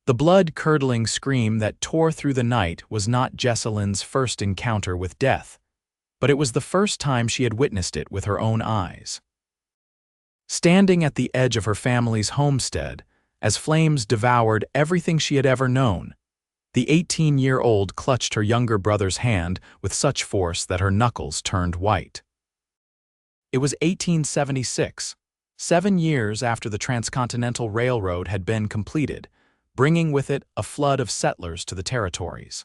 The blood-curdling scream that tore through the night was not Jessalyn's first encounter with death, but it was the first time she had witnessed it with her own eyes. Standing at the edge of her family's homestead, as flames devoured everything she had ever known, the 18-year-old clutched her younger brother's hand with such force that her knuckles turned white. It was 1876, 7 years after the Transcontinental Railroad had been completed, bringing with it a flood of settlers to the territories.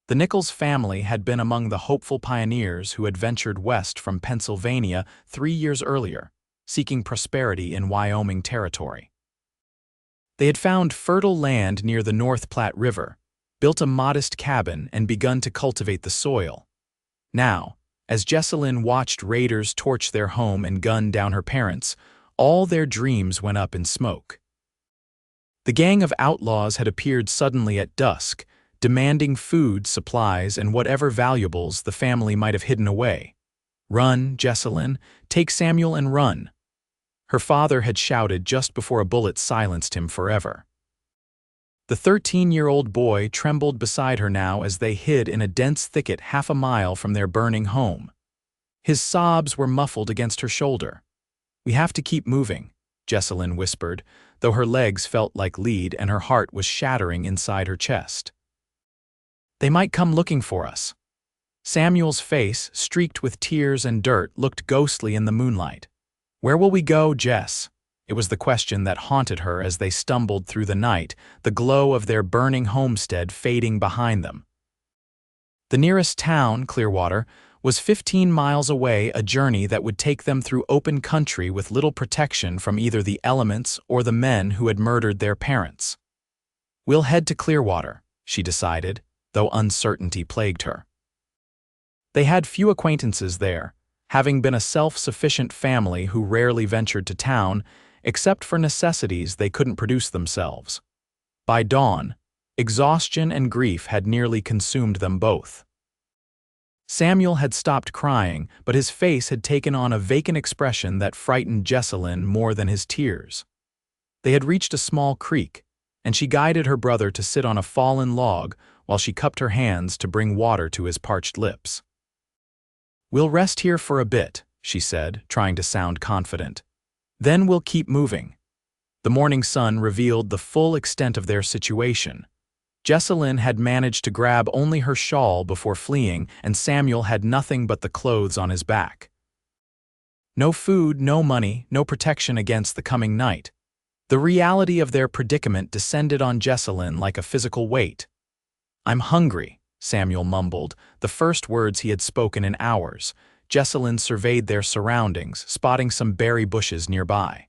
The Nichols family had been among the hopeful pioneers who had ventured west from Pennsylvania 3 years earlier, seeking prosperity in Wyoming territory. They had found fertile land near the North Platte River, built a modest cabin, and begun to cultivate the soil. Now, as Jessalyn watched raiders torch their home and gun down her parents, all their dreams went up in smoke. The gang of outlaws had appeared suddenly at dusk, demanding food, supplies, and whatever valuables the family might have hidden away. "Run, Jessalyn, take Samuel and run," her father had shouted just before a bullet silenced him forever. The 13-year-old boy trembled beside her now as they hid in a dense thicket half a mile from their burning home. His sobs were muffled against her shoulder. "We have to keep moving," Jessalyn whispered, though her legs felt like lead and her heart was shattering inside her chest. "They might come looking for us." Samuel's face, streaked with tears and dirt, looked ghostly in the moonlight. "Where will we go, Jess?" It was the question that haunted her as they stumbled through the night, the glow of their burning homestead fading behind them. The nearest town, Clearwater, was 15 miles away, a journey that would take them through open country with little protection from either the elements or the men who had murdered their parents. "We'll head to Clearwater," she decided, though uncertainty plagued her. They had few acquaintances there, having been a self-sufficient family who rarely ventured to town, except for necessities they couldn't produce themselves. By dawn, exhaustion and grief had nearly consumed them both. Samuel had stopped crying, but his face had taken on a vacant expression that frightened Jessalyn more than his tears. They had reached a small creek, and she guided her brother to sit on a fallen log while she cupped her hands to bring water to his parched lips. "We'll rest here for a bit," she said, trying to sound confident. "Then we'll keep moving." The morning sun revealed the full extent of their situation. Jessalyn had managed to grab only her shawl before fleeing, and Samuel had nothing but the clothes on his back. No food, no money, no protection against the coming night. The reality of their predicament descended on Jessalyn like a physical weight. "I'm hungry," Samuel mumbled, the first words he had spoken in hours. Jessalyn surveyed their surroundings, spotting some berry bushes nearby.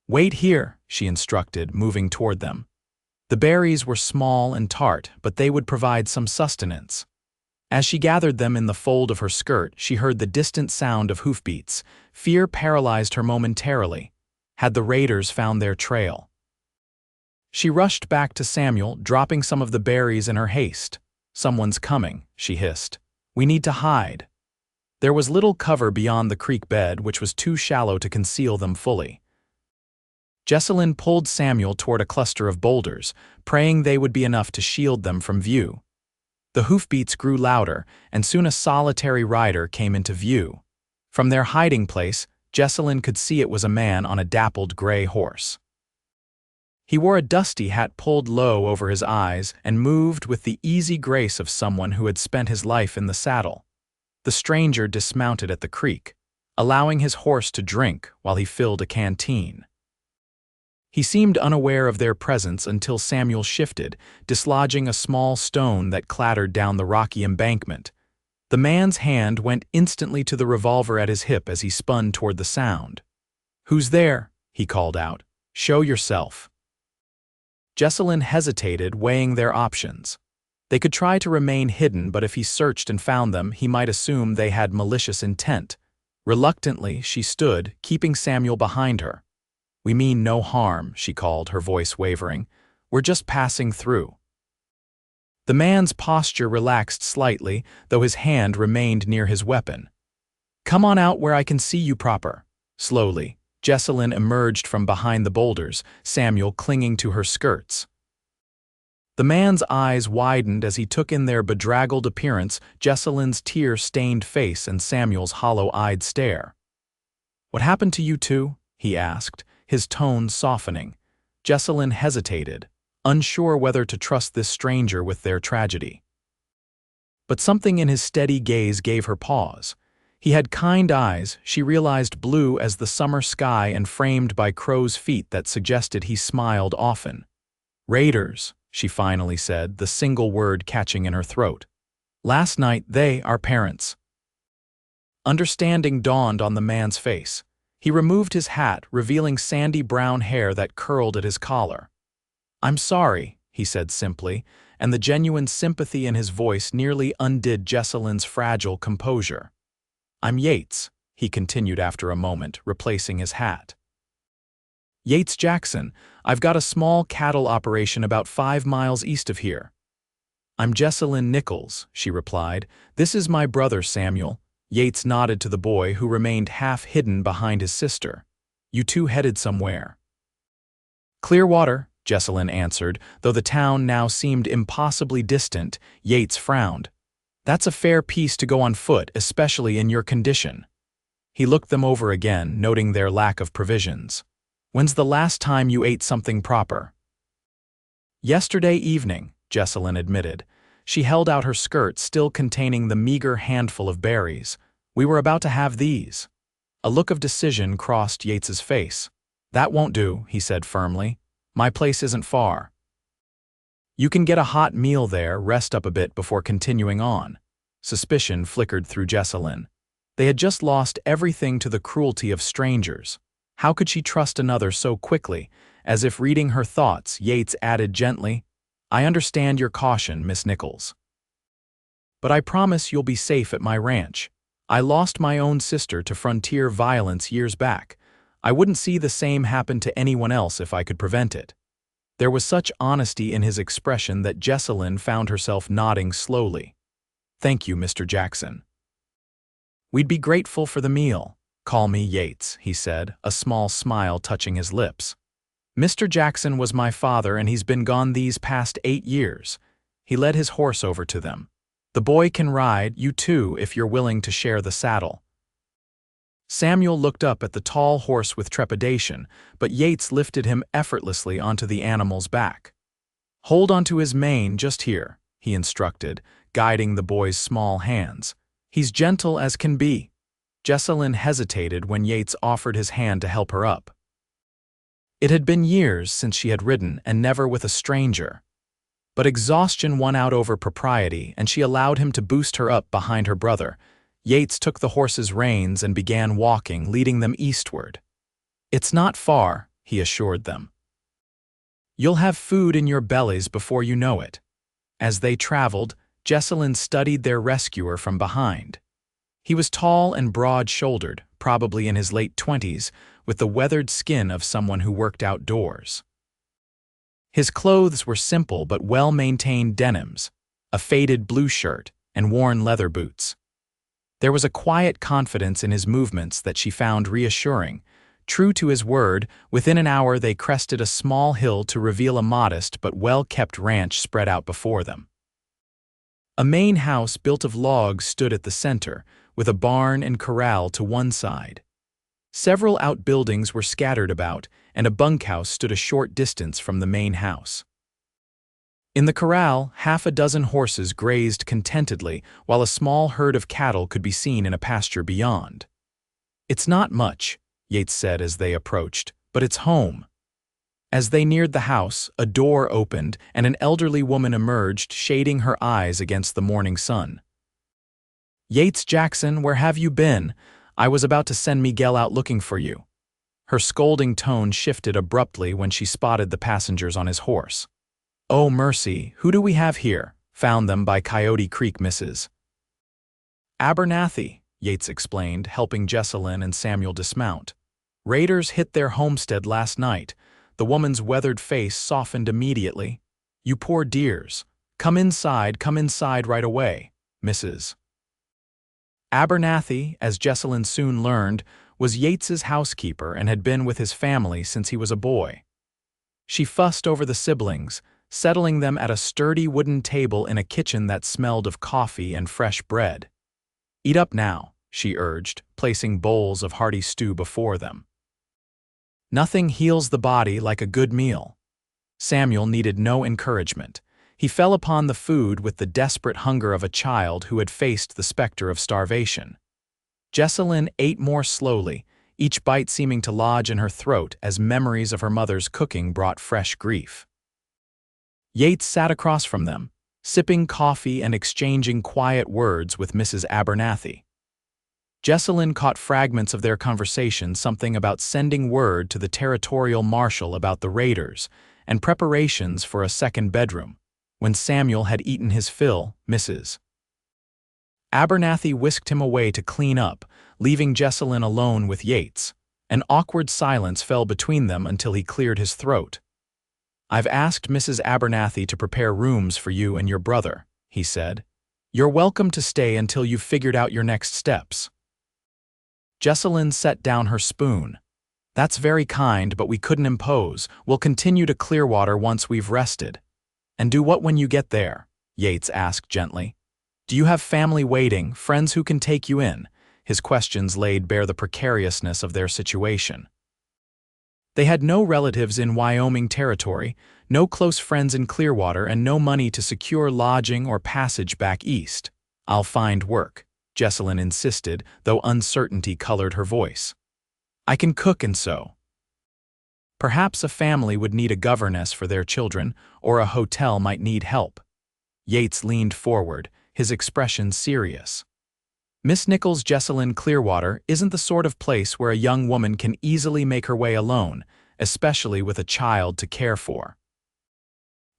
"Wait here," she instructed, moving toward them. The berries were small and tart, but they would provide some sustenance. As she gathered them in the fold of her skirt, she heard the distant sound of hoofbeats. Fear paralyzed her momentarily. Had the raiders found their trail? She rushed back to Samuel, dropping some of the berries in her haste. "Someone's coming," she hissed. "We need to hide." There was little cover beyond the creek bed, which was too shallow to conceal them fully. Jessalyn pulled Samuel toward a cluster of boulders, praying they would be enough to shield them from view. The hoofbeats grew louder, and soon a solitary rider came into view. From their hiding place, Jessalyn could see it was a man on a dappled gray horse. He wore a dusty hat pulled low over his eyes and moved with the easy grace of someone who had spent his life in the saddle. The stranger dismounted at the creek, allowing his horse to drink while he filled a canteen. He seemed unaware of their presence until Samuel shifted, dislodging a small stone that clattered down the rocky embankment. The man's hand went instantly to the revolver at his hip as he spun toward the sound. "Who's there?" he called out. "Show yourself." Jessalyn hesitated, weighing their options. They could try to remain hidden, but if he searched and found them, he might assume they had malicious intent. Reluctantly, she stood, keeping Samuel behind her. "We mean no harm," she called, her voice wavering. "We're just passing through." The man's posture relaxed slightly, though his hand remained near his weapon. "Come on out where I can see you proper." Slowly, Jessalyn emerged from behind the boulders, Samuel clinging to her skirts. The man's eyes widened as he took in their bedraggled appearance, Jessalyn's tear-stained face and Samuel's hollow-eyed stare. "What happened to you two?" he asked, his tone softening. Jessalyn hesitated, unsure whether to trust this stranger with their tragedy. But something in his steady gaze gave her pause. He had kind eyes, she realized, blue as the summer sky and framed by crow's feet that suggested he smiled often. "Raiders," she finally said, the single word catching in her throat. "Last night they, our parents." Understanding dawned on the man's face. He removed his hat, revealing sandy brown hair that curled at his collar. "I'm sorry," he said simply, and the genuine sympathy in his voice nearly undid Jessalyn's fragile composure. "I'm Yates," he continued after a moment, replacing his hat. "Yates Jackson. I've got a small cattle operation about 5 miles east of here." "I'm Jessalyn Nichols," she replied. "This is my brother Samuel." Yates nodded to the boy, who remained half hidden behind his sister. "You two headed somewhere?" "Clearwater," Jessalyn answered, though the town now seemed impossibly distant. Yates frowned. "That's a fair piece to go on foot, especially in your condition." He looked them over again, noting their lack of provisions. "When's the last time you ate something proper?" "Yesterday evening," Jessalyn admitted. She held out her skirt, still containing the meager handful of berries. "We were about to have these." A look of decision crossed Yates's face. "That won't do," he said firmly. "My place isn't far." "You can get a hot meal there, rest up a bit before continuing on." Suspicion flickered through Jessalyn. They had just lost everything to the cruelty of strangers. How could she trust another so quickly? As if reading her thoughts, Yates added gently, "I understand your caution, Miss Nichols. But I promise you'll be safe at my ranch. I lost my own sister to frontier violence years back. I wouldn't see the same happen to anyone else if I could prevent it." There was such honesty in his expression that Jessalyn found herself nodding slowly. "Thank you, Mr. Jackson." "We'd be grateful for the meal." "Call me Yates," he said, a small smile touching his lips. "Mr. Jackson was my father, and he's been gone these past 8 years. He led his horse over to them. The boy can ride, you too, if you're willing to share the saddle." Samuel looked up at the tall horse with trepidation, but Yates lifted him effortlessly onto the animal's back. "Hold onto his mane just here," he instructed, guiding the boy's small hands. "He's gentle as can be." Jessalyn hesitated when Yates offered his hand to help her up. It had been years since she had ridden, and never with a stranger. But exhaustion won out over propriety, and she allowed him to boost her up behind her brother. Yates took the horse's reins and began walking, leading them eastward. "It's not far," he assured them. "You'll have food in your bellies before you know it." As they traveled, Jessalyn studied their rescuer from behind. He was tall and broad-shouldered, probably in his late 20s, with the weathered skin of someone who worked outdoors. His clothes were simple but well-maintained denims, a faded blue shirt, and worn leather boots. There was a quiet confidence in his movements that she found reassuring. True to his word, within an hour they crested a small hill to reveal a modest but well-kept ranch spread out before them. A main house built of logs stood at the center, with a barn and corral to one side. Several outbuildings were scattered about, and a bunkhouse stood a short distance from the main house. In the corral, 6 horses grazed contentedly, while a small herd of cattle could be seen in a pasture beyond. "It's not much," Yates said as they approached, "but it's home." As they neared the house, a door opened, and an elderly woman emerged, shading her eyes against the morning sun. "Yates Jackson, where have you been? I was about to send Miguel out looking for you." Her scolding tone shifted abruptly when she spotted the passengers on his horse. "Oh, mercy, who do we have here?" "Found them by Coyote Creek, Mrs. Abernathy," Yates explained, helping Jessalyn and Samuel dismount. "Raiders hit their homestead last night." The woman's weathered face softened immediately. "You poor dears. Come inside right away, Mrs. Abernathy," as Jessalyn soon learned, was Yates's housekeeper and had been with his family since he was a boy. She fussed over the siblings, settling them at a sturdy wooden table in a kitchen that smelled of coffee and fresh bread. "Eat up now," she urged, placing bowls of hearty stew before them. Nothing heals the body like a good meal. Samuel needed no encouragement. He fell upon the food with the desperate hunger of a child who had faced the specter of starvation. Jessalyn ate more slowly, each bite seeming to lodge in her throat as memories of her mother's cooking brought fresh grief. Yates sat across from them, sipping coffee and exchanging quiet words with Mrs. Abernathy. Jessalyn caught fragments of their conversation, something about sending word to the territorial marshal about the raiders and preparations for a second bedroom. When Samuel had eaten his fill, Mrs. Abernathy whisked him away to clean up, leaving Jessalyn alone with Yates. An awkward silence fell between them until he cleared his throat. "I've asked Mrs. Abernathy to prepare rooms for you and your brother," he said. "You're welcome to stay until you've figured out your next steps." Jessalyn set down her spoon. "That's very kind, but we couldn't impose. We'll continue to Clearwater once we've rested." "And do what when you get there?" Yates asked gently. "Do you have family waiting, friends who can take you in?" His questions laid bare the precariousness of their situation. They had no relatives in Wyoming territory, no close friends in Clearwater, and no money to secure lodging or passage back east. "I'll find work," Jessalyn insisted, though uncertainty colored her voice. "I can cook and sew." Perhaps a family would need a governess for their children, or a hotel might need help. Yates leaned forward, his expression serious. "Miss Nichols, Jessalyn, Clearwater isn't the sort of place where a young woman can easily make her way alone, especially with a child to care for.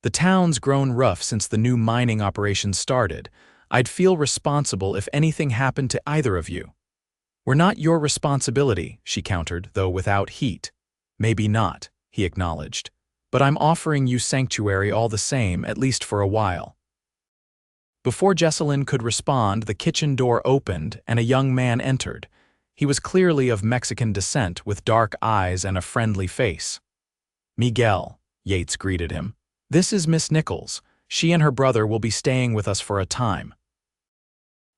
The town's grown rough since the new mining operation started. I'd feel responsible if anything happened to either of you." "We're not your responsibility," she countered, though without heat. "Maybe not," he acknowledged, "but I'm offering you sanctuary all the same, at least for a while." Before Jessalyn could respond, the kitchen door opened and a young man entered. He was clearly of Mexican descent, with dark eyes and a friendly face. "Miguel," Yates greeted him. "This is Miss Nichols. She and her brother will be staying with us for a time."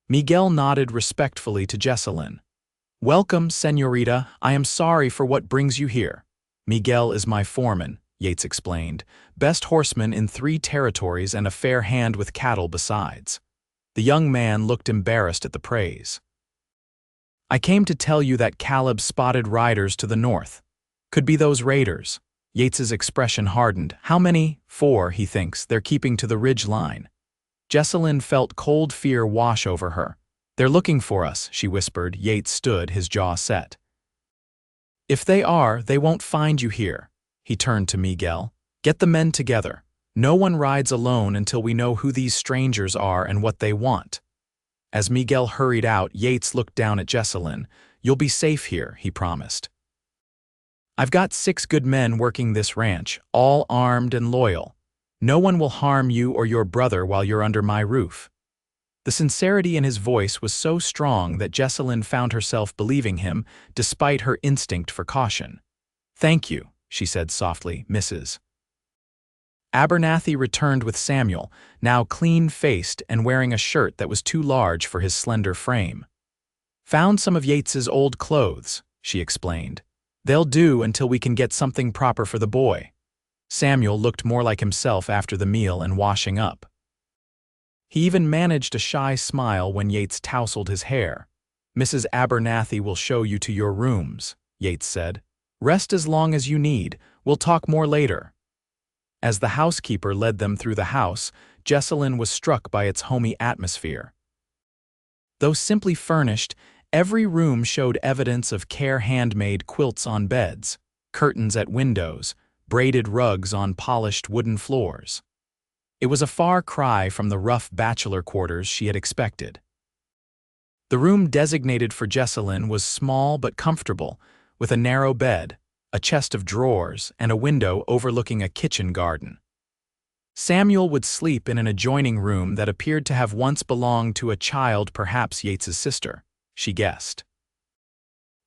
Miguel nodded respectfully to Jessalyn. "Welcome, señorita. I am sorry for what brings you here." "Miguel is my foreman," Yates explained, "best horseman in 3 territories and a fair hand with cattle besides." The young man looked embarrassed at the praise. "I came to tell you that Caleb spotted riders to the north. Could be those raiders." Yates's expression hardened. "How many?" "4, he thinks. They're keeping to the ridge line." Jessalyn felt cold fear wash over her. "They're looking for us," she whispered. Yates stood, his jaw set. "If they are, they won't find you here." He turned to Miguel. "Get the men together. No one rides alone until we know who these strangers are and what they want." As Miguel hurried out, Yates looked down at Jessalyn. "You'll be safe here," he promised. "I've got 6 good men working this ranch, all armed and loyal. No one will harm you or your brother while you're under my roof." The sincerity in his voice was so strong that Jessalyn found herself believing him, despite her instinct for caution. "Thank you," she said softly, "Mrs. Abernathy returned with Samuel, now clean-faced and wearing a shirt that was too large for his slender frame. "Found some of Yates's old clothes," she explained. "They'll do until we can get something proper for the boy." Samuel looked more like himself after the meal and washing up. He even managed a shy smile when Yates tousled his hair. "Mrs. Abernathy will show you to your rooms," Yates said. "Rest as long as you need. We'll talk more later." As the housekeeper led them through the house, Jessalyn was struck by its homey atmosphere. Though simply furnished, every room showed evidence of care: handmade quilts on beds, curtains at windows, braided rugs on polished wooden floors. It was a far cry from the rough bachelor quarters she had expected. The room designated for Jessalyn was small but comfortable, with a narrow bed, a chest of drawers, and a window overlooking a kitchen garden. Samuel would sleep in an adjoining room that appeared to have once belonged to a child, perhaps Yates's sister, she guessed.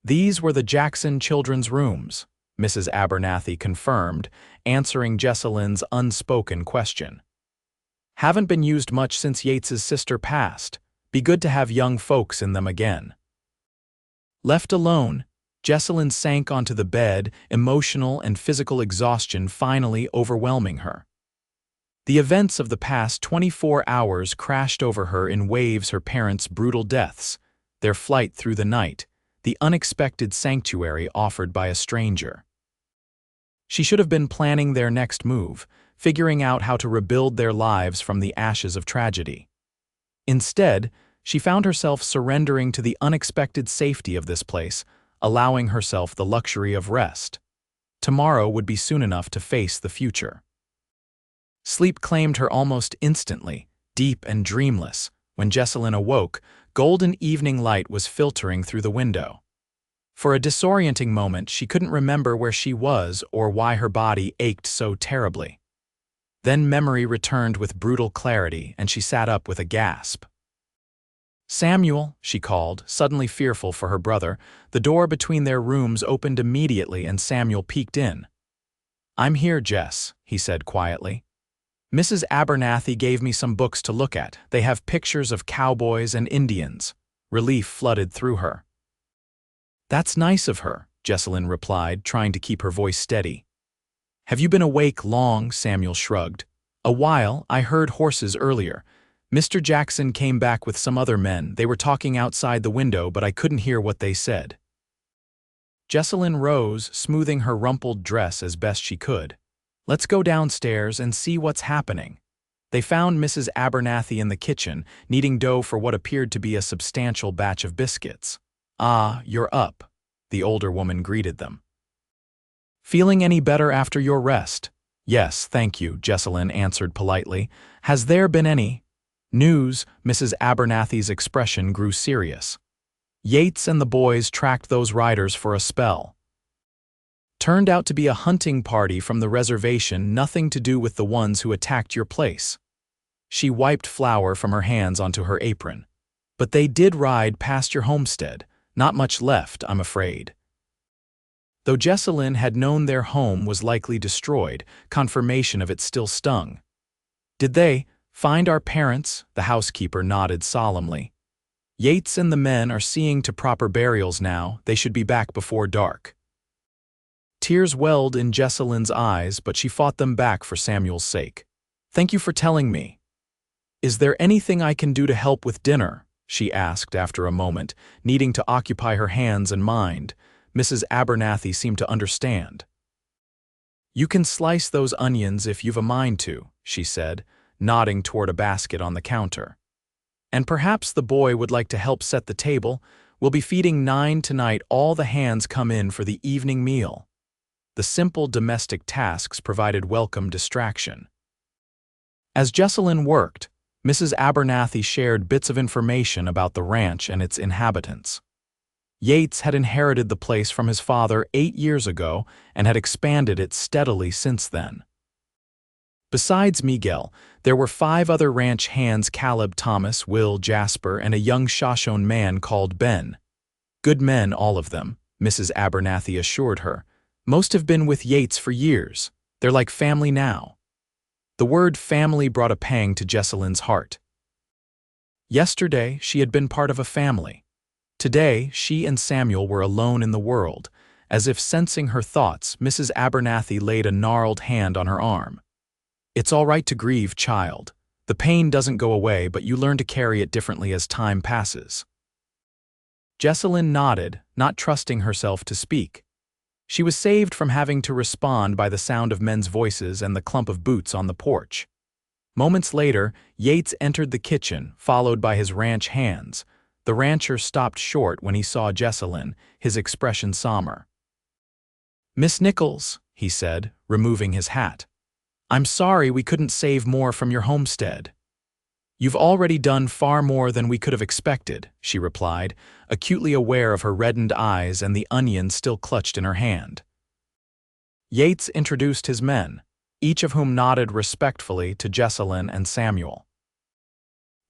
These were the Jackson children's rooms, Mrs. Abernathy confirmed, answering Jessalyn's unspoken question. Haven't been used much since Yates's sister passed. Be good to have young folks in them again. Left alone, Jessalyn sank onto the bed, emotional and physical exhaustion finally overwhelming her. The events of the past 24 hours crashed over her in waves: her parents' brutal deaths, their flight through the night, the unexpected sanctuary offered by a stranger. She should have been planning their next move, figuring out how to rebuild their lives from the ashes of tragedy. Instead, she found herself surrendering to the unexpected safety of this place, allowing herself the luxury of rest. Tomorrow would be soon enough to face the future. Sleep claimed her almost instantly, deep and dreamless. When Jessalyn awoke, golden evening light was filtering through the window. For a disorienting moment, she couldn't remember where she was or why her body ached so terribly. Then memory returned with brutal clarity, and she sat up with a gasp. "Samuel," she called, suddenly fearful for her brother. The door between their rooms opened immediately, and Samuel peeked in. "I'm here, Jess," he said quietly. "Mrs. Abernathy gave me some books to look at. They have pictures of cowboys and Indians." Relief flooded through her. "That's nice of her," Jessalyn replied, trying to keep her voice steady. "Have you been awake long?" Samuel shrugged. "A while. I heard horses earlier. Mr. Jackson came back with some other men. They were talking outside the window, but I couldn't hear what they said." Jessalyn rose, smoothing her rumpled dress as best she could. "Let's go downstairs and see what's happening." They found Mrs. Abernathy in the kitchen, kneading dough for what appeared to be a substantial batch of biscuits. "Ah, you're up," the older woman greeted them. "Feeling any better after your rest?" "Yes, thank you," Jessalyn answered politely. "Has there been any news?" Mrs. Abernathy's expression grew serious. "Yates and the boys tracked those riders for a spell. Turned out to be a hunting party from the reservation, nothing to do with the ones who attacked your place." She wiped flour from her hands onto her apron. "But they did ride past your homestead. Not much left, I'm afraid." Though Jessalyn had known their home was likely destroyed, confirmation of it still stung. "Did they find our parents?" The housekeeper nodded solemnly. "Yates and the men are seeing to proper burials now. They should be back before dark." Tears welled in Jessalyn's eyes, but she fought them back for Samuel's sake. "Thank you for telling me. Is there anything I can do to help with dinner?" she asked after a moment, needing to occupy her hands and mind. Mrs. Abernathy seemed to understand. "You can slice those onions if you've a mind to," she said, nodding toward a basket on the counter. "And perhaps the boy would like to help set the table. We'll be feeding 9 tonight. All the hands come in for the evening meal." The simple domestic tasks provided welcome distraction. As Jessalyn worked, Mrs. Abernathy shared bits of information about the ranch and its inhabitants. Yates had inherited the place from his father 8 years ago and had expanded it steadily since then. Besides Miguel, there were 5 other ranch hands: Caleb, Thomas, Will, Jasper, and a young Shoshone man called Ben. "Good men, all of them," Mrs. Abernathy assured her. "Most have been with Yates for years. They're like family now." The word family brought a pang to Jessalyn's heart. Yesterday, she had been part of a family. Today, she and Samuel were alone in the world. As if sensing her thoughts, Mrs. Abernathy laid a gnarled hand on her arm. "It's all right to grieve, child. The pain doesn't go away, but you learn to carry it differently as time passes." Jessalyn nodded, not trusting herself to speak. She was saved from having to respond by the sound of men's voices and the clump of boots on the porch. Moments later, Yates entered the kitchen, followed by his ranch hands. The rancher stopped short when he saw Jessalyn, his expression somber. "Miss Nichols," he said, removing his hat. "I'm sorry we couldn't save more from your homestead." "You've already done far more than we could have expected," she replied, acutely aware of her reddened eyes and the onion still clutched in her hand. Yates introduced his men, each of whom nodded respectfully to Jessalyn and Samuel.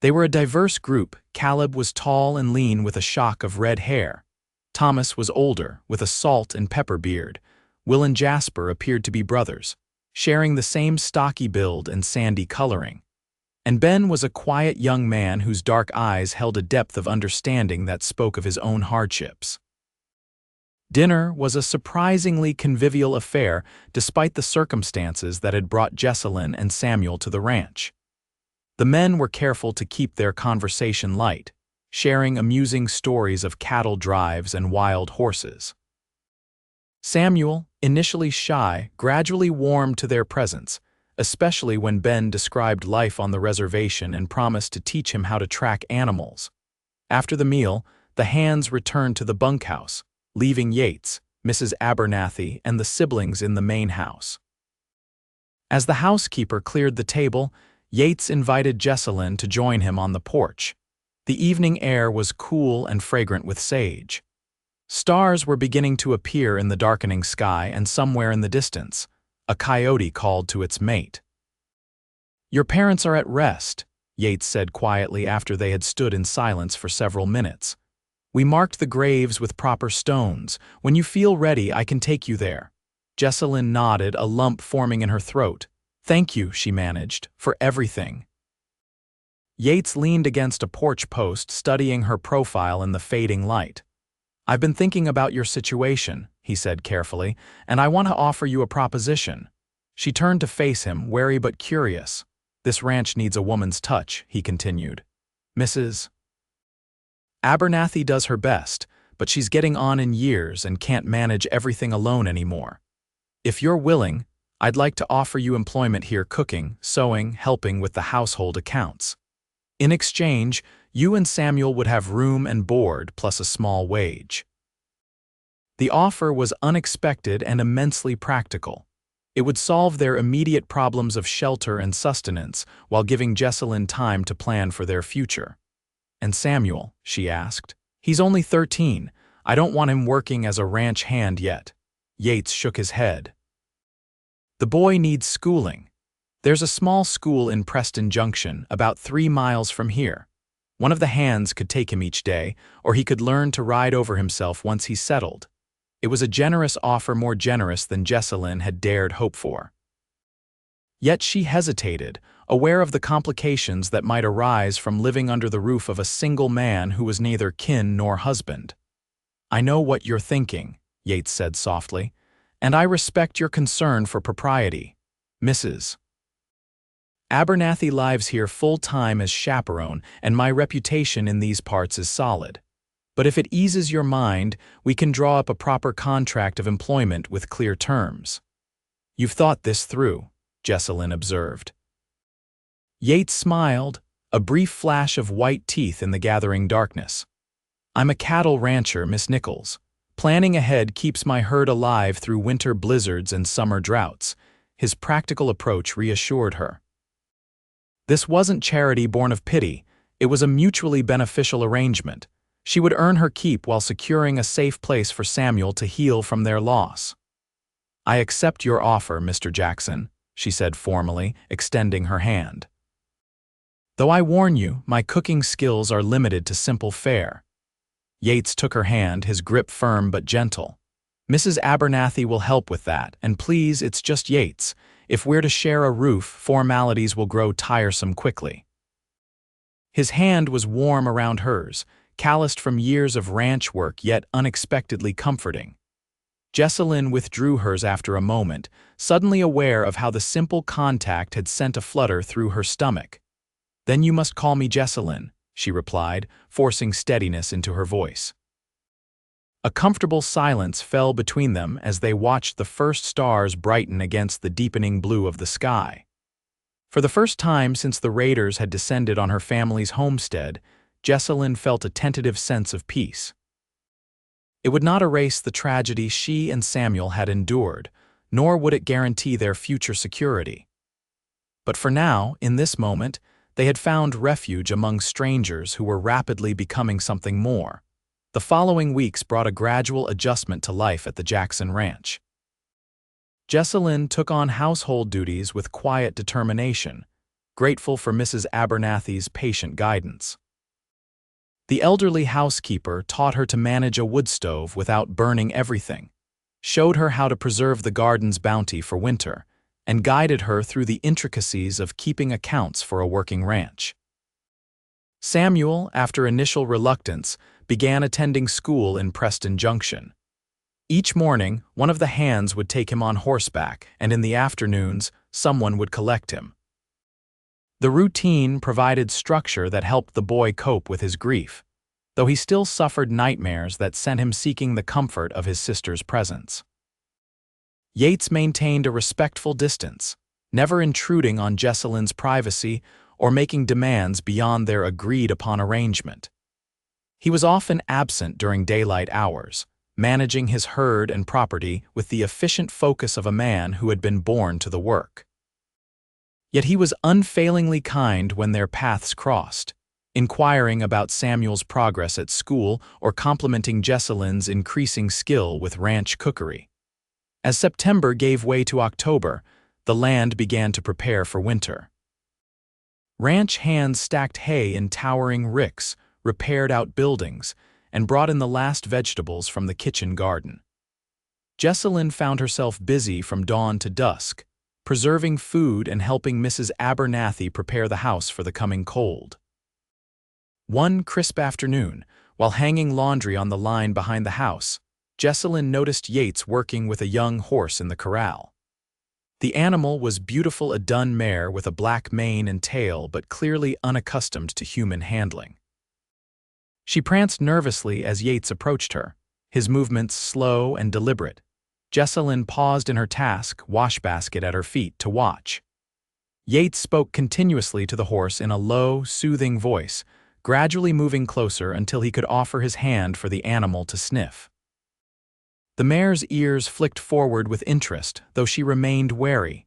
They were a diverse group. Caleb was tall and lean with a shock of red hair. Thomas was older, with a salt and pepper beard. Will and Jasper appeared to be brothers, sharing the same stocky build and sandy coloring. And Ben was a quiet young man whose dark eyes held a depth of understanding that spoke of his own hardships. Dinner was a surprisingly convivial affair despite the circumstances that had brought Jessalyn and Samuel to the ranch. The men were careful to keep their conversation light, sharing amusing stories of cattle drives and wild horses. Samuel, initially shy, gradually warmed to their presence, especially when Ben described life on the reservation and promised to teach him how to track animals. After the meal, the hands returned to the bunkhouse, leaving Yates, Mrs. Abernathy, and the siblings in the main house. As the housekeeper cleared the table, Yates invited Jessalyn to join him on the porch. The evening air was cool and fragrant with sage. Stars were beginning to appear in the darkening sky, and somewhere in the distance, a coyote called to its mate. "Your parents are at rest," Yates said quietly after they had stood in silence for several minutes. "We marked the graves with proper stones. When you feel ready, I can take you there." Jessalyn nodded, a lump forming in her throat. "Thank you," she managed, "for everything." Yates leaned against a porch post, studying her profile in the fading light. "I've been thinking about your situation," he said carefully, "and I want to offer you a proposition." She turned to face him, wary but curious. "This ranch needs a woman's touch," he continued. "Mrs. Abernathy does her best, but she's getting on in years and can't manage everything alone anymore. If you're willing, I'd like to offer you employment here, cooking, sewing, helping with the household accounts. In exchange, you and Samuel would have room and board plus a small wage." The offer was unexpected and immensely practical. It would solve their immediate problems of shelter and sustenance while giving Jessalyn time to plan for their future. "And Samuel?" she asked. "He's only 13. I don't want him working as a ranch hand yet." Yates shook his head. "The boy needs schooling. There's a small school in Preston Junction, about 3 miles from here. One of the hands could take him each day, or he could learn to ride over himself once he's settled." It was a generous offer, more generous than Jessalyn had dared hope for. Yet she hesitated, aware of the complications that might arise from living under the roof of a single man who was neither kin nor husband. "I know what you're thinking," Yates said softly, "and I respect your concern for propriety. Mrs. Abernathy lives here full-time as chaperone, and my reputation in these parts is solid. But if it eases your mind, we can draw up a proper contract of employment with clear terms." "You've thought this through," Jessalyn observed. Yates smiled, a brief flash of white teeth in the gathering darkness. "I'm a cattle rancher, Miss Nichols. Planning ahead keeps my herd alive through winter blizzards and summer droughts." His practical approach reassured her. This wasn't charity born of pity, it was a mutually beneficial arrangement. She would earn her keep while securing a safe place for Samuel to heal from their loss. "I accept your offer, Mr. Jackson," she said formally, extending her hand. "Though I warn you, my cooking skills are limited to simple fare." Yates took her hand, his grip firm but gentle. "Mrs. Abernathy will help with that, and please, it's just Yates. If we're to share a roof, formalities will grow tiresome quickly." His hand was warm around hers, calloused from years of ranch work yet unexpectedly comforting. Jessalyn withdrew hers after a moment, suddenly aware of how the simple contact had sent a flutter through her stomach. "Then you must call me Jessalyn," she replied, forcing steadiness into her voice. A comfortable silence fell between them as they watched the first stars brighten against the deepening blue of the sky. For the first time since the raiders had descended on her family's homestead, Jessalyn felt a tentative sense of peace. It would not erase the tragedy she and Samuel had endured, nor would it guarantee their future security. But for now, in this moment, they had found refuge among strangers who were rapidly becoming something more. The following weeks brought a gradual adjustment to life at the Jackson Ranch. Jessalyn took on household duties with quiet determination, grateful for Mrs. Abernathy's patient guidance. The elderly housekeeper taught her to manage a wood stove without burning everything, showed her how to preserve the garden's bounty for winter, and guided her through the intricacies of keeping accounts for a working ranch. Samuel, after initial reluctance, began attending school in Preston Junction. Each morning, one of the hands would take him on horseback, and in the afternoons, someone would collect him. The routine provided structure that helped the boy cope with his grief, though he still suffered nightmares that sent him seeking the comfort of his sister's presence. Yates maintained a respectful distance, never intruding on Jessalyn's privacy or making demands beyond their agreed-upon arrangement. He was often absent during daylight hours, managing his herd and property with the efficient focus of a man who had been born to the work. Yet he was unfailingly kind when their paths crossed, inquiring about Samuel's progress at school or complimenting Jessalyn's increasing skill with ranch cookery. As September gave way to October, the land began to prepare for winter. Ranch hands stacked hay in towering ricks, repaired out buildings, and brought in the last vegetables from the kitchen garden. Jessalyn found herself busy from dawn to dusk, preserving food and helping Mrs. Abernathy prepare the house for the coming cold. One crisp afternoon, while hanging laundry on the line behind the house, Jessalyn noticed Yates working with a young horse in the corral. The animal was beautiful, a dun mare with a black mane and tail, but clearly unaccustomed to human handling. She pranced nervously as Yates approached her, his movements slow and deliberate. Jessalyn paused in her task, wash basket at her feet, to watch. Yates spoke continuously to the horse in a low, soothing voice, gradually moving closer until he could offer his hand for the animal to sniff. The mare's ears flicked forward with interest, though she remained wary.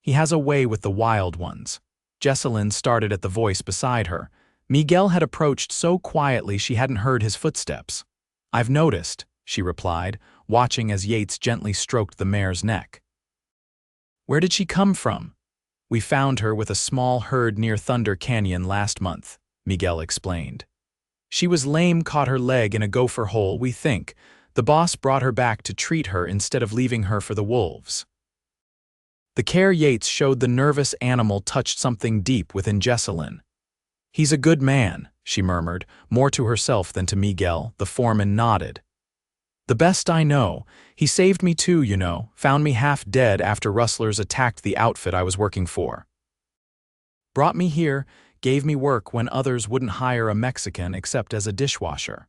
"He has a way with the wild ones." Jessalyn started at the voice beside her. Miguel had approached so quietly she hadn't heard his footsteps. "I've noticed," she replied, watching as Yates gently stroked the mare's neck. "Where did she come from?" "We found her with a small herd near Thunder Canyon last month," Miguel explained. "She was lame, caught her leg in a gopher hole, we think. The boss brought her back to treat her instead of leaving her for the wolves." The care Yates showed the nervous animal touched something deep within Jessalyn. "He's a good man," she murmured, more to herself than to Miguel. The foreman nodded. "The best I know. He saved me too, you know, found me half dead after rustlers attacked the outfit I was working for. Brought me here, gave me work when others wouldn't hire a Mexican except as a dishwasher."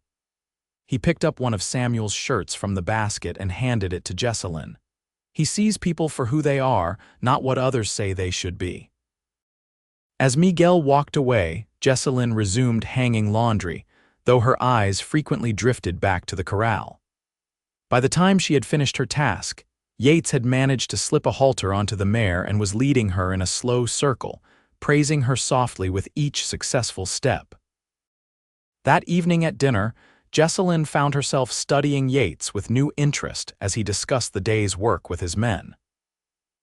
He picked up one of Samuel's shirts from the basket and handed it to Jessalyn. "He sees people for who they are, not what others say they should be." As Miguel walked away, Jessalyn resumed hanging laundry, though her eyes frequently drifted back to the corral. By the time she had finished her task, Yates had managed to slip a halter onto the mare and was leading her in a slow circle, praising her softly with each successful step. That evening at dinner, Jessalyn found herself studying Yates with new interest as he discussed the day's work with his men.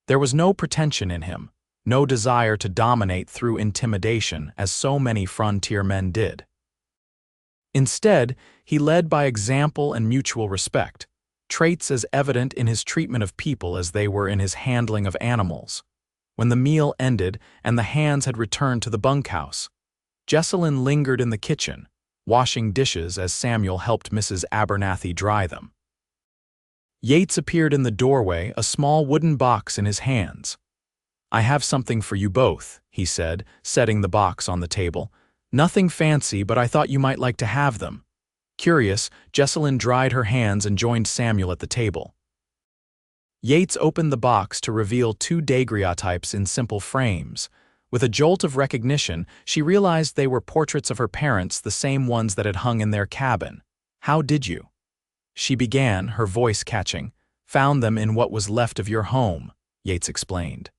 There was no pretension in him, no desire to dominate through intimidation as so many frontier men did. Instead, he led by example and mutual respect, traits as evident in his treatment of people as they were in his handling of animals. When the meal ended and the hands had returned to the bunkhouse, Jessalyn lingered in the kitchen, washing dishes as Samuel helped Mrs. Abernathy dry them. Yates appeared in the doorway, a small wooden box in his hands. "I have something for you both," he said, setting the box on the table. "Nothing fancy, but I thought you might like to have them." Curious, Jessalyn dried her hands and joined Samuel at the table. Yates opened the box to reveal two daguerreotypes in simple frames. With a jolt of recognition, she realized they were portraits of her parents, the same ones that had hung in their cabin. "How did you?" she began, her voice catching. "Found them in what was left of your home," Yates explained.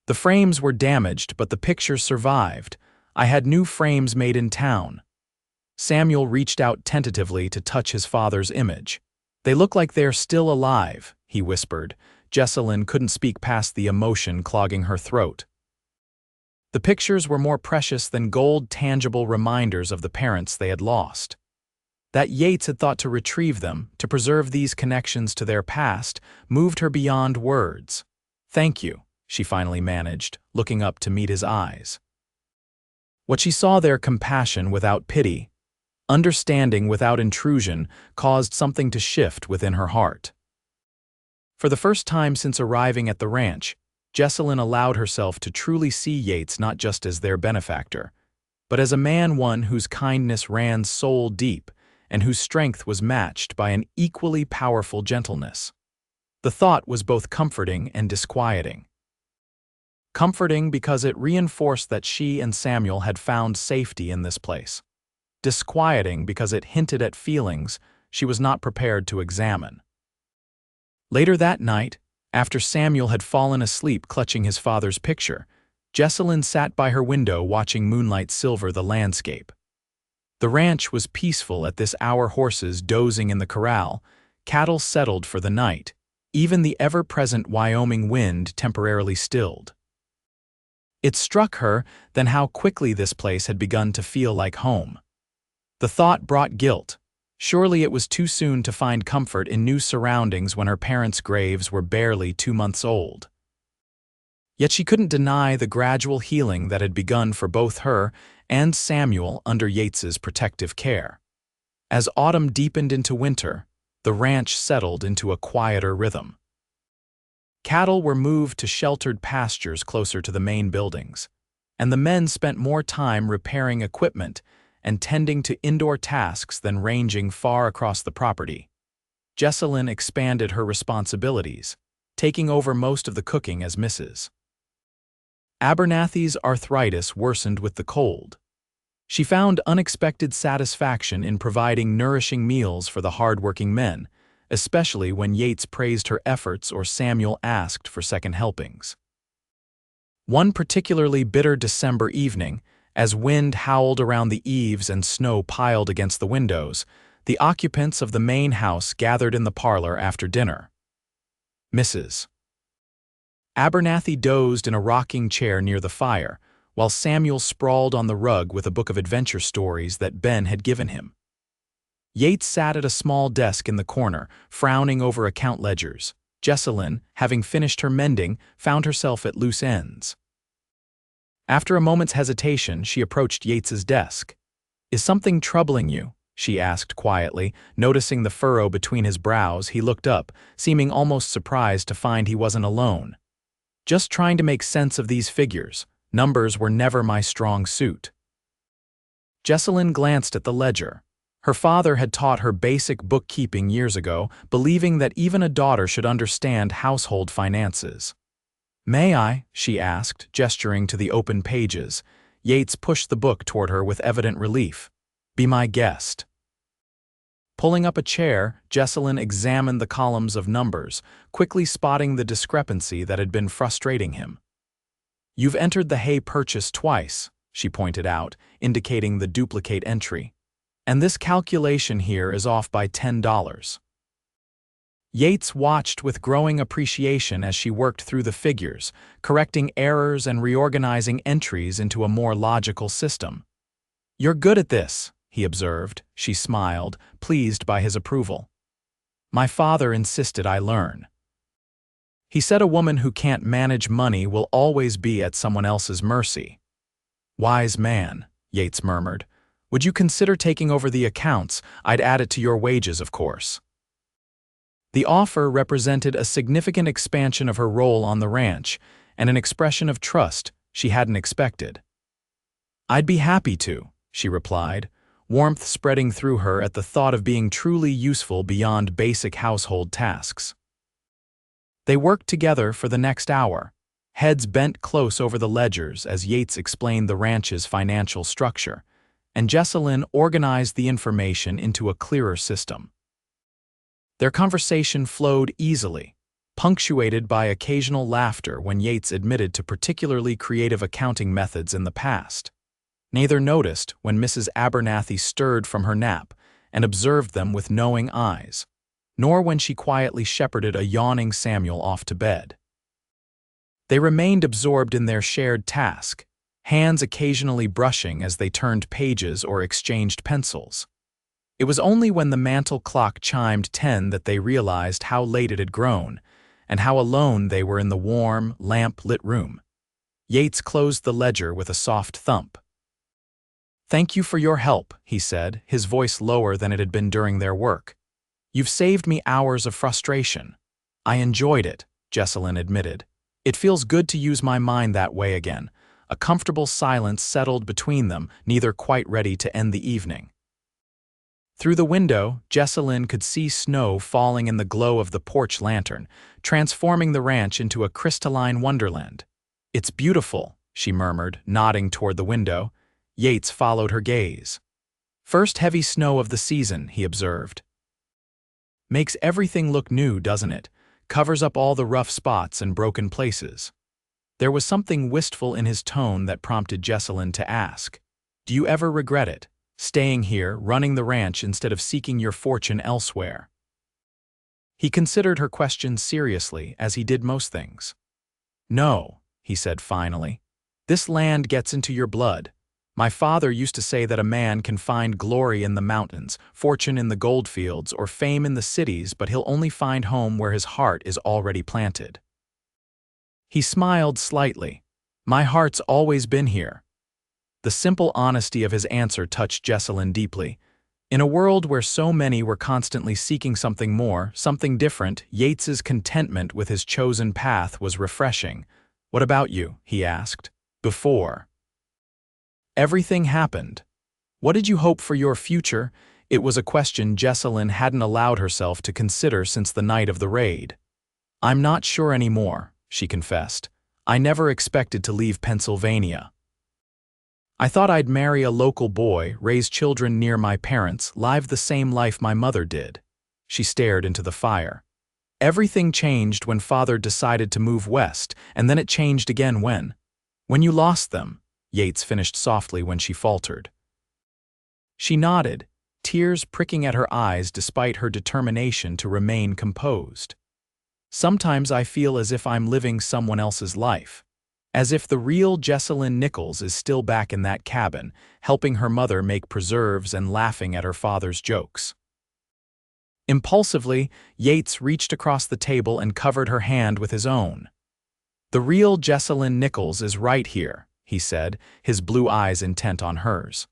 "The frames were damaged, but the pictures survived. I had new frames made in town." Samuel reached out tentatively to touch his father's image. "They look like they're still alive," he whispered. Jessalyn couldn't speak past the emotion clogging her throat. The pictures were more precious than gold, tangible reminders of the parents they had lost. That Yates had thought to retrieve them, to preserve these connections to their past, moved her beyond words. "Thank you," she finally managed, looking up to meet his eyes. What she saw there, compassion without pity, understanding without intrusion, caused something to shift within her heart. For the first time since arriving at the ranch, Jessalyn allowed herself to truly see Yates not just as their benefactor, but as a man, one whose kindness ran soul deep and whose strength was matched by an equally powerful gentleness. The thought was both comforting and disquieting. Comforting because it reinforced that she and Samuel had found safety in this place. Disquieting because it hinted at feelings she was not prepared to examine. Later that night, after Samuel had fallen asleep clutching his father's picture, Jessalyn sat by her window watching moonlight silver the landscape. The ranch was peaceful at this hour, horses dozing in the corral, cattle settled for the night, even the ever-present Wyoming wind temporarily stilled. It struck her then how quickly this place had begun to feel like home. The thought brought guilt. Surely it was too soon to find comfort in new surroundings when her parents' graves were barely 2 months old. Yet she couldn't deny the gradual healing that had begun for both her and Samuel under Yates's protective care. As autumn deepened into winter, the ranch settled into a quieter rhythm. Cattle were moved to sheltered pastures closer to the main buildings, and the men spent more time repairing equipment and tending to indoor tasks than ranging far across the property. Jessalyn expanded her responsibilities, taking over most of the cooking as Mrs. Abernathy's arthritis worsened with the cold. She found unexpected satisfaction in providing nourishing meals for the hard-working men, especially when Yates praised her efforts or Samuel asked for second helpings. One particularly bitter December evening, as wind howled around the eaves and snow piled against the windows, the occupants of the main house gathered in the parlor after dinner. Mrs. Abernathy dozed in a rocking chair near the fire, while Samuel sprawled on the rug with a book of adventure stories that Ben had given him. Yates sat at a small desk in the corner, frowning over account ledgers. Jessalyn, having finished her mending, found herself at loose ends. After a moment's hesitation, she approached Yates's desk. "Is something troubling you?" she asked quietly. Noticing the furrow between his brows, he looked up, seeming almost surprised to find he wasn't alone. "Just trying to make sense of these figures. Numbers were never my strong suit." Jessalyn glanced at the ledger. Her father had taught her basic bookkeeping years ago, believing that even a daughter should understand household finances. "May I?" she asked, gesturing to the open pages. Yates pushed the book toward her with evident relief. "Be my guest." Pulling up a chair, Jessalyn examined the columns of numbers, quickly spotting the discrepancy that had been frustrating him. "You've entered the hay purchase twice," she pointed out, indicating the duplicate entry. "And this calculation here is off by $10. Yates watched with growing appreciation as she worked through the figures, correcting errors and reorganizing entries into a more logical system. "You're good at this," he observed. She smiled, pleased by his approval. "My father insisted I learn. He said a woman who can't manage money will always be at someone else's mercy." "Wise man," Yates murmured. "Would you consider taking over the accounts? I'd add it to your wages, of course." The offer represented a significant expansion of her role on the ranch and an expression of trust she hadn't expected. "I'd be happy to," she replied, warmth spreading through her at the thought of being truly useful beyond basic household tasks. They worked together for the next hour, heads bent close over the ledgers as Yates explained the ranch's financial structure, and Jessalyn organized the information into a clearer system. Their conversation flowed easily, punctuated by occasional laughter when Yates admitted to particularly creative accounting methods in the past. Neither noticed when Mrs. Abernathy stirred from her nap and observed them with knowing eyes, nor when she quietly shepherded a yawning Samuel off to bed. They remained absorbed in their shared task, hands occasionally brushing as they turned pages or exchanged pencils. It was only when the mantel clock chimed 10 that they realized how late it had grown, and how alone they were in the warm, lamp-lit room. Yates closed the ledger with a soft thump. "Thank you for your help," he said, his voice lower than it had been during their work. "You've saved me hours of frustration." "I enjoyed it," Jessalyn admitted. "It feels good to use my mind that way again." A comfortable silence settled between them, neither quite ready to end the evening. Through the window, Jessalyn could see snow falling in the glow of the porch lantern, transforming the ranch into a crystalline wonderland. "It's beautiful," she murmured, nodding toward the window. Yates followed her gaze. "First heavy snow of the season," he observed. "Makes everything look new, doesn't it? Covers up all the rough spots and broken places." There was something wistful in his tone that prompted Jessalyn to ask, "Do you ever regret it, staying here, running the ranch instead of seeking your fortune elsewhere?" He considered her question seriously, as he did most things. "No," he said finally. "This land gets into your blood. My father used to say that a man can find glory in the mountains, fortune in the goldfields, or fame in the cities, but he'll only find home where his heart is already planted." He smiled slightly. "My heart's always been here." The simple honesty of his answer touched Jessalyn deeply. In a world where so many were constantly seeking something more, something different, Yates's contentment with his chosen path was refreshing. "What about you?" he asked. "Before everything happened. What did you hope for your future?" It was a question Jessalyn hadn't allowed herself to consider since the night of the raid. "I'm not sure anymore," she confessed. "I never expected to leave Pennsylvania. I thought I'd marry a local boy, raise children near my parents, live the same life my mother did." She stared into the fire. "Everything changed when Father decided to move west, and then it changed again when you lost them," Yates finished softly when she faltered. She nodded, tears pricking at her eyes despite her determination to remain composed. "Sometimes I feel as if I'm living someone else's life. As if the real Jessalyn Nichols is still back in that cabin, helping her mother make preserves and laughing at her father's jokes." Impulsively, Yates reached across the table and covered her hand with his own. "The real Jessalyn Nichols is right here," he said, his blue eyes intent on hers.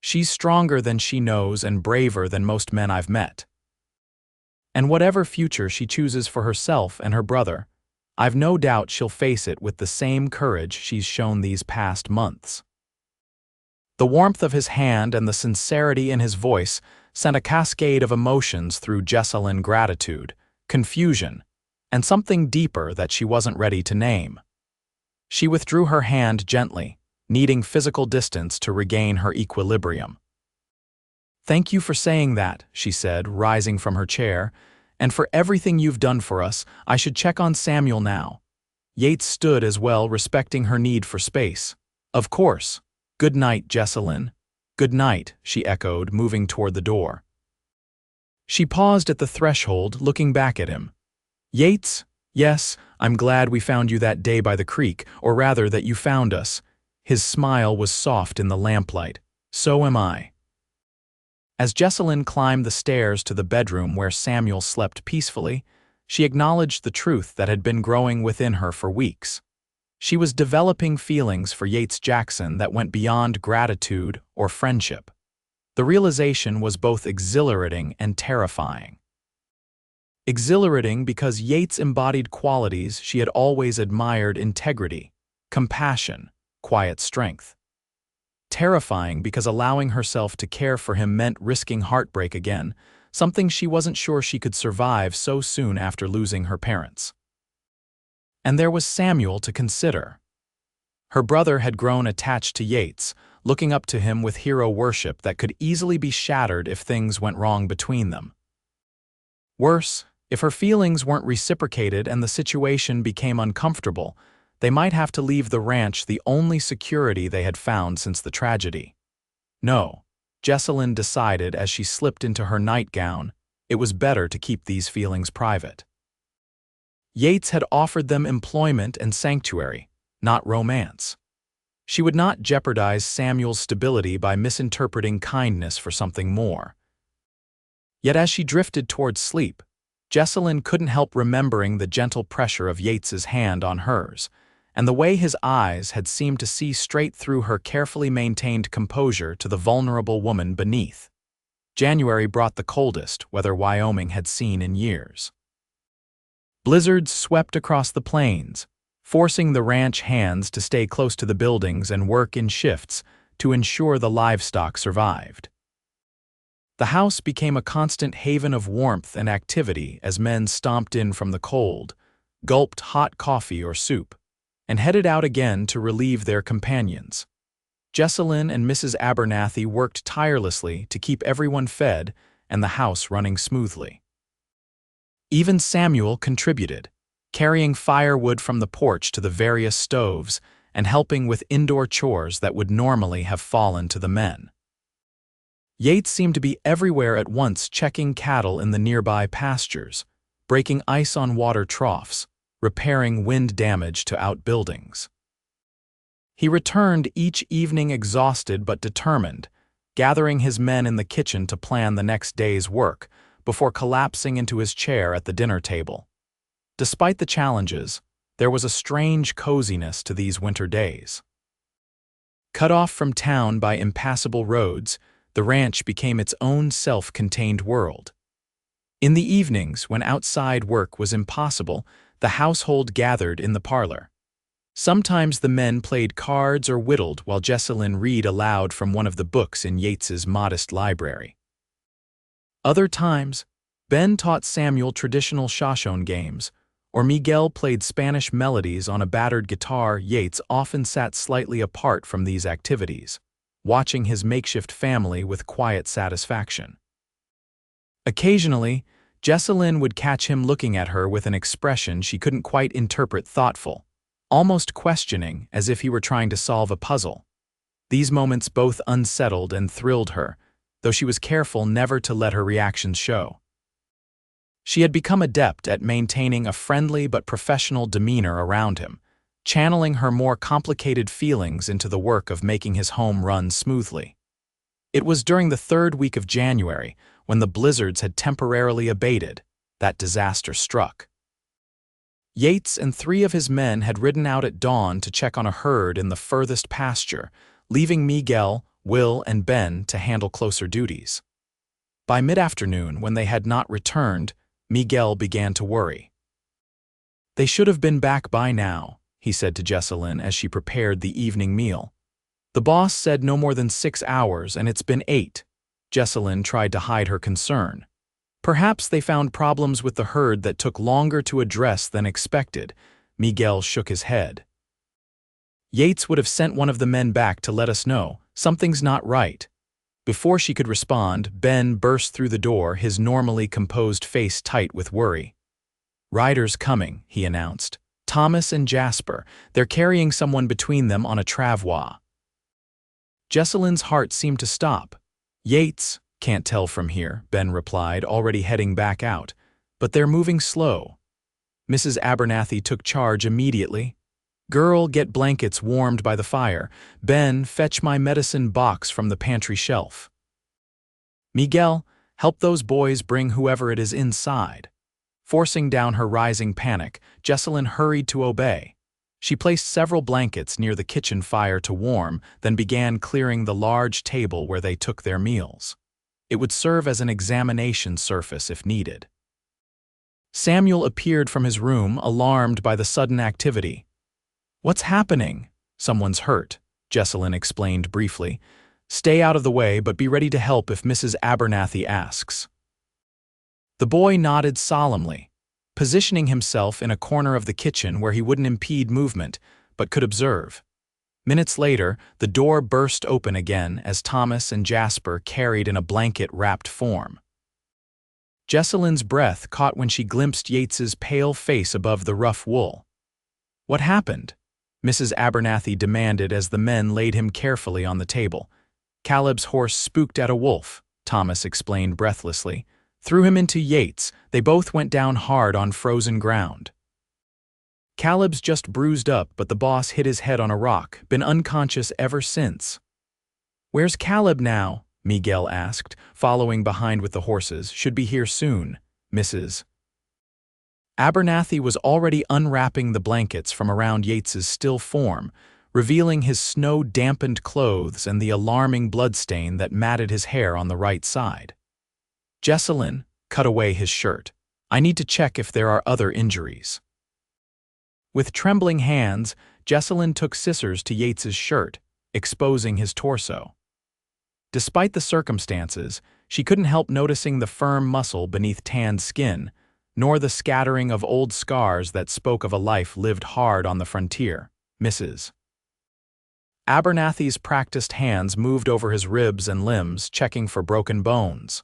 "She's stronger than she knows and braver than most men I've met. And whatever future she chooses for herself and her brother, I've no doubt she'll face it with the same courage she's shown these past months." The warmth of his hand and the sincerity in his voice sent a cascade of emotions through Jessalyn: gratitude, confusion, and something deeper that she wasn't ready to name. She withdrew her hand gently, needing physical distance to regain her equilibrium. "Thank you for saying that," she said, rising from her chair, "and for everything you've done for us. I should check on Samuel now." Yates stood as well, respecting her need for space. "Of course. Good night, Jessalyn." "Good night," she echoed, moving toward the door. She paused at the threshold, looking back at him. "Yates? Yes, I'm glad we found you that day by the creek, or rather that you found us." His smile was soft in the lamplight. "So am I." As Jessalyn climbed the stairs to the bedroom where Samuel slept peacefully, she acknowledged the truth that had been growing within her for weeks. She was developing feelings for Yates Jackson that went beyond gratitude or friendship. The realization was both exhilarating and terrifying. Exhilarating because Yates embodied qualities she had always admired: integrity, compassion, quiet strength. Terrifying because allowing herself to care for him meant risking heartbreak again, something she wasn't sure she could survive so soon after losing her parents. And there was Samuel to consider. Her brother had grown attached to Yates, looking up to him with hero worship that could easily be shattered if things went wrong between them. Worse, if her feelings weren't reciprocated and the situation became uncomfortable, they might have to leave the ranch, the only security they had found since the tragedy. No, Jessalyn decided as she slipped into her nightgown, it was better to keep these feelings private. Yates had offered them employment and sanctuary, not romance. She would not jeopardize Samuel's stability by misinterpreting kindness for something more. Yet as she drifted towards sleep, Jessalyn couldn't help remembering the gentle pressure of Yates's hand on hers, and the way his eyes had seemed to see straight through her carefully maintained composure to the vulnerable woman beneath. January brought the coldest weather Wyoming had seen in years. Blizzards swept across the plains, forcing the ranch hands to stay close to the buildings and work in shifts to ensure the livestock survived. The house became a constant haven of warmth and activity as men stomped in from the cold, gulped hot coffee or soup, and headed out again to relieve their companions. Jessalyn and Mrs. Abernathy worked tirelessly to keep everyone fed and the house running smoothly. Even Samuel contributed, carrying firewood from the porch to the various stoves and helping with indoor chores that would normally have fallen to the men. Yates seemed to be everywhere at once, checking cattle in the nearby pastures, breaking ice on water troughs, repairing wind damage to outbuildings. He returned each evening exhausted but determined, gathering his men in the kitchen to plan the next day's work before collapsing into his chair at the dinner table. Despite the challenges, there was a strange coziness to these winter days. Cut off from town by impassable roads, the ranch became its own self-contained world. In the evenings, when outside work was impossible, the household gathered in the parlor. Sometimes the men played cards or whittled while Jessalyn read aloud from one of the books in Yates's modest library. Other times, Ben taught Samuel traditional Shoshone games, or Miguel played Spanish melodies on a battered guitar. Yates often sat slightly apart from these activities, watching his makeshift family with quiet satisfaction. Occasionally, Jessalyn would catch him looking at her with an expression she couldn't quite interpret, thoughtful, almost questioning, as if he were trying to solve a puzzle. These moments both unsettled and thrilled her, though she was careful never to let her reactions show. She had become adept at maintaining a friendly but professional demeanor around him, channeling her more complicated feelings into the work of making his home run smoothly. It was during the third week of January, when the blizzards had temporarily abated, that disaster struck. Yates and 3 of his men had ridden out at dawn to check on a herd in the furthest pasture, leaving Miguel, Will, and Ben to handle closer duties. By mid-afternoon, when they had not returned, Miguel began to worry. "They should have been back by now," he said to Jessalyn as she prepared the evening meal. "The boss said no more than 6 hours, and it's been 8. Jessalyn tried to hide her concern. "Perhaps they found problems with the herd that took longer to address than expected." Miguel shook his head. "Yates would have sent one of the men back to let us know. Something's not right." Before she could respond, Ben burst through the door, his normally composed face tight with worry. "Riders coming," he announced. "Thomas and Jasper. They're carrying someone between them on a travois." Jessalyn's heart seemed to stop. "Yates, can't tell from here," Ben replied, already heading back out. "But they're moving slow." Mrs. Abernathy took charge immediately. "Girl, get blankets warmed by the fire. Ben, fetch my medicine box from the pantry shelf. Miguel, help those boys bring whoever it is inside." Forcing down her rising panic, Jessalyn hurried to obey. She placed several blankets near the kitchen fire to warm, then began clearing the large table where they took their meals. It would serve as an examination surface if needed. Samuel appeared from his room, alarmed by the sudden activity. "What's happening?" "Someone's hurt," Jessalyn explained briefly. "Stay out of the way, but be ready to help if Mrs. Abernathy asks." The boy nodded solemnly, positioning himself in a corner of the kitchen where he wouldn't impede movement, but could observe. Minutes later, the door burst open again as Thomas and Jasper carried in a blanket-wrapped form. Jessalyn's breath caught when she glimpsed Yates's pale face above the rough wool. "What happened?" Mrs. Abernathy demanded as the men laid him carefully on the table. "Caleb's horse spooked at a wolf," Thomas explained breathlessly. "Threw him into Yates. They both went down hard on frozen ground." Caleb's just bruised up, but the boss hit his head on a rock, been unconscious ever since. Where's Caleb now? Miguel asked, following behind with the horses. Should be here soon, Mrs. Abernathy was already unwrapping the blankets from around Yates's still form, revealing his snow-dampened clothes and the alarming bloodstain that matted his hair on the right side. Jessalyn cut away his shirt. I need to check if there are other injuries. With trembling hands, Jessalyn took scissors to Yates's shirt, exposing his torso. Despite the circumstances, she couldn't help noticing the firm muscle beneath tanned skin, nor the scattering of old scars that spoke of a life lived hard on the frontier. Mrs. Abernathy's practiced hands moved over his ribs and limbs, checking for broken bones.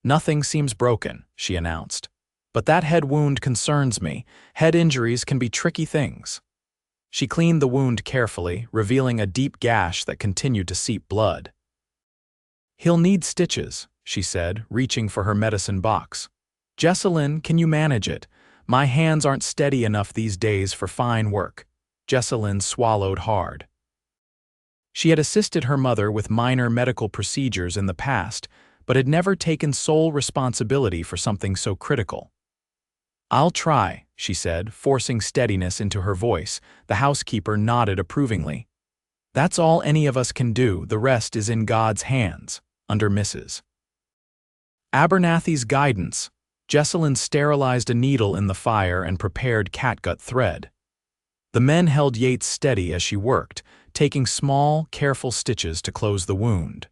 Nothing seems broken, she announced. But that head wound concerns me. Head injuries can be tricky things. She cleaned the wound carefully, revealing a deep gash that continued to seep blood. He'll need stitches, she said, reaching for her medicine box. Jessalyn, can you manage it? My hands aren't steady enough these days for fine work. Jessalyn swallowed hard. She had assisted her mother with minor medical procedures in the past, but had never taken sole responsibility for something so critical. I'll try, she said, forcing steadiness into her voice. The housekeeper nodded approvingly. That's all any of us can do. The rest is in God's hands, under Mrs. Abernathy's guidance. Jessalyn sterilized a needle in the fire and prepared catgut thread. The men held Yates steady as she worked, taking small, careful stitches to close the wound.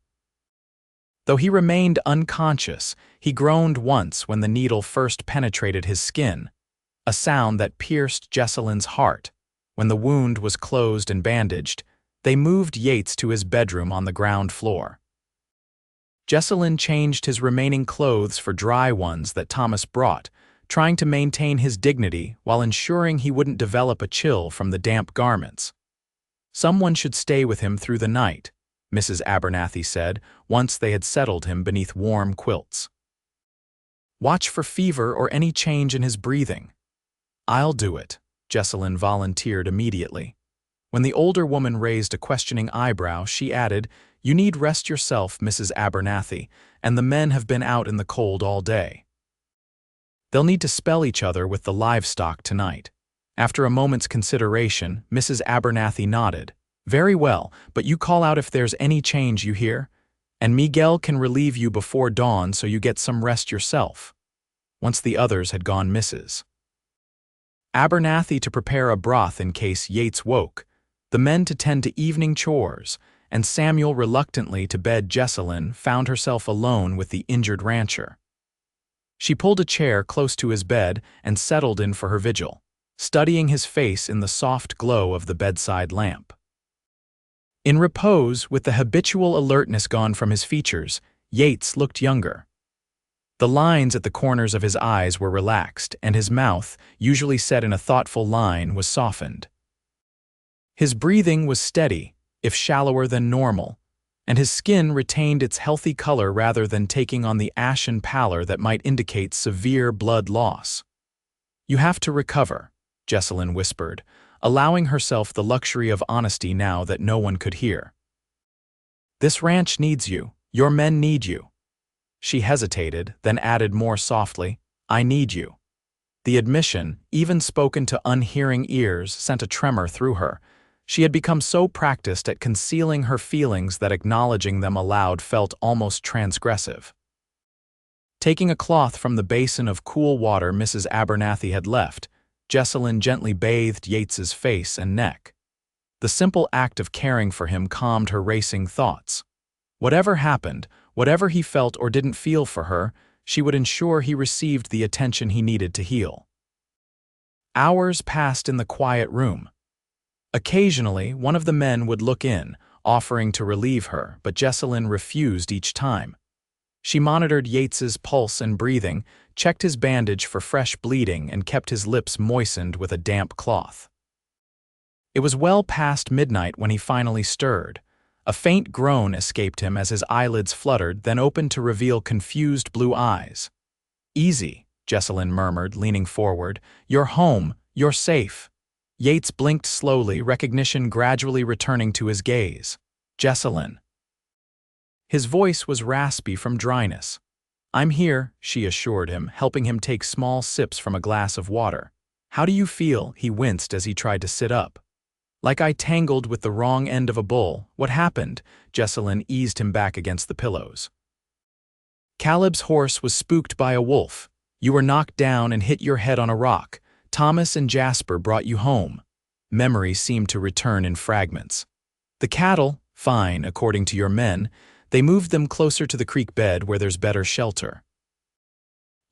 Though he remained unconscious, he groaned once when the needle first penetrated his skin, a sound that pierced Jessalyn's heart. When the wound was closed and bandaged, they moved Yates to his bedroom on the ground floor. Jessalyn changed his remaining clothes for dry ones that Thomas brought, trying to maintain his dignity while ensuring he wouldn't develop a chill from the damp garments. Someone should stay with him through the night, Mrs. Abernathy said, once they had settled him beneath warm quilts. Watch for fever or any change in his breathing. I'll do it, Jessalyn volunteered immediately. When the older woman raised a questioning eyebrow, she added, You need rest yourself, Mrs. Abernathy, and the men have been out in the cold all day. They'll need to spell each other with the livestock tonight. After a moment's consideration, Mrs. Abernathy nodded. Very well, but you call out if there's any change, you hear? And Miguel can relieve you before dawn so you get some rest yourself. Once the others had gone, Mrs. Abernathy to prepare a broth in case Yates woke, the men to tend to evening chores, and Samuel reluctantly to bed. Jessalyn found herself alone with the injured rancher. She pulled a chair close to his bed and settled in for her vigil, studying his face in the soft glow of the bedside lamp. In repose, with the habitual alertness gone from his features, Yates looked younger. The lines at the corners of his eyes were relaxed, and his mouth, usually set in a thoughtful line, was softened. His breathing was steady, if shallower than normal, and his skin retained its healthy color rather than taking on the ashen pallor that might indicate severe blood loss. You have to recover, Jessalyn whispered, allowing herself the luxury of honesty now that no one could hear. This ranch needs you. Your men need you. She hesitated, then added more softly, I need you. The admission, even spoken to unhearing ears, sent a tremor through her. She had become so practiced at concealing her feelings that acknowledging them aloud felt almost transgressive. Taking a cloth from the basin of cool water Mrs. Abernathy had left, Jessalyn gently bathed Yates's face and neck. The simple act of caring for him calmed her racing thoughts. Whatever happened, whatever he felt or didn't feel for her, she would ensure he received the attention he needed to heal. Hours passed in the quiet room. Occasionally, one of the men would look in, offering to relieve her, but Jessalyn refused each time. She monitored Yates's pulse and breathing, checked his bandage for fresh bleeding, and kept his lips moistened with a damp cloth. It was well past midnight when he finally stirred. A faint groan escaped him as his eyelids fluttered, then opened to reveal confused blue eyes. Easy, Jessalyn murmured, leaning forward. You're home. You're safe. Yates blinked slowly, recognition gradually returning to his gaze. Jessalyn. His voice was raspy from dryness. "I'm here," she assured him, helping him take small sips from a glass of water. "How do you feel?" He winced as he tried to sit up. "Like I tangled with the wrong end of a bull. What happened?" Jessalyn eased him back against the pillows. "Caleb's horse was spooked by a wolf. You were knocked down and hit your head on a rock. Thomas and Jasper brought you home." Memory seemed to return in fragments. "The cattle, fine, according to your men. They moved them closer to the creek bed where there's better shelter."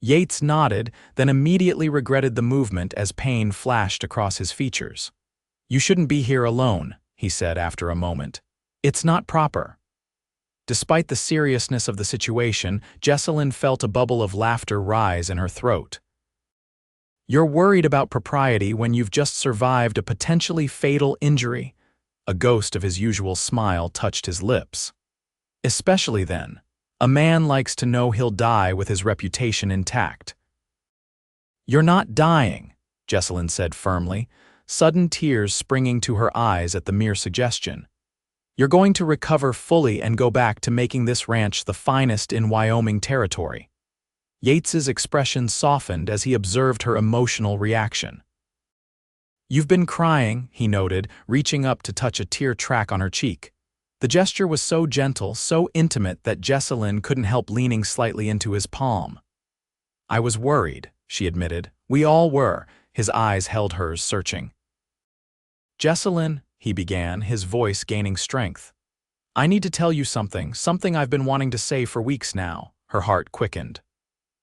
Yates nodded, then immediately regretted the movement as pain flashed across his features. "You shouldn't be here alone," he said after a moment. "It's not proper." Despite the seriousness of the situation, Jessalyn felt a bubble of laughter rise in her throat. "You're worried about propriety when you've just survived a potentially fatal injury." A ghost of his usual smile touched his lips. "Especially then. A man likes to know he'll die with his reputation intact." "You're not dying," Jessalyn said firmly, sudden tears springing to her eyes at the mere suggestion. "You're going to recover fully and go back to making this ranch the finest in Wyoming territory." Yates's expression softened as he observed her emotional reaction. "You've been crying," he noted, reaching up to touch a tear track on her cheek. The gesture was so gentle, so intimate that Jessalyn couldn't help leaning slightly into his palm. "I was worried," she admitted. "We all were." His eyes held hers, searching. "Jessalyn," he began, his voice gaining strength. "I need to tell you something I've been wanting to say for weeks now." Her heart quickened.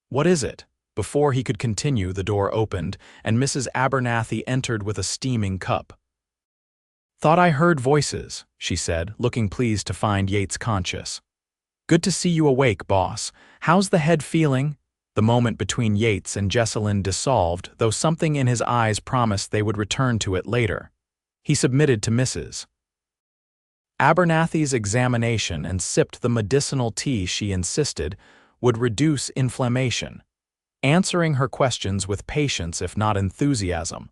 "What is it?" Before he could continue, the door opened, and Mrs. Abernathy entered with a steaming cup. "Thought I heard voices," she said, looking pleased to find Yates conscious. "Good to see you awake, boss. How's the head feeling?" The moment between Yates and Jessalyn dissolved, though something in his eyes promised they would return to it later. He submitted to Mrs. Abernathy's examination and sipped the medicinal tea she insisted would reduce inflammation, answering her questions with patience if not enthusiasm.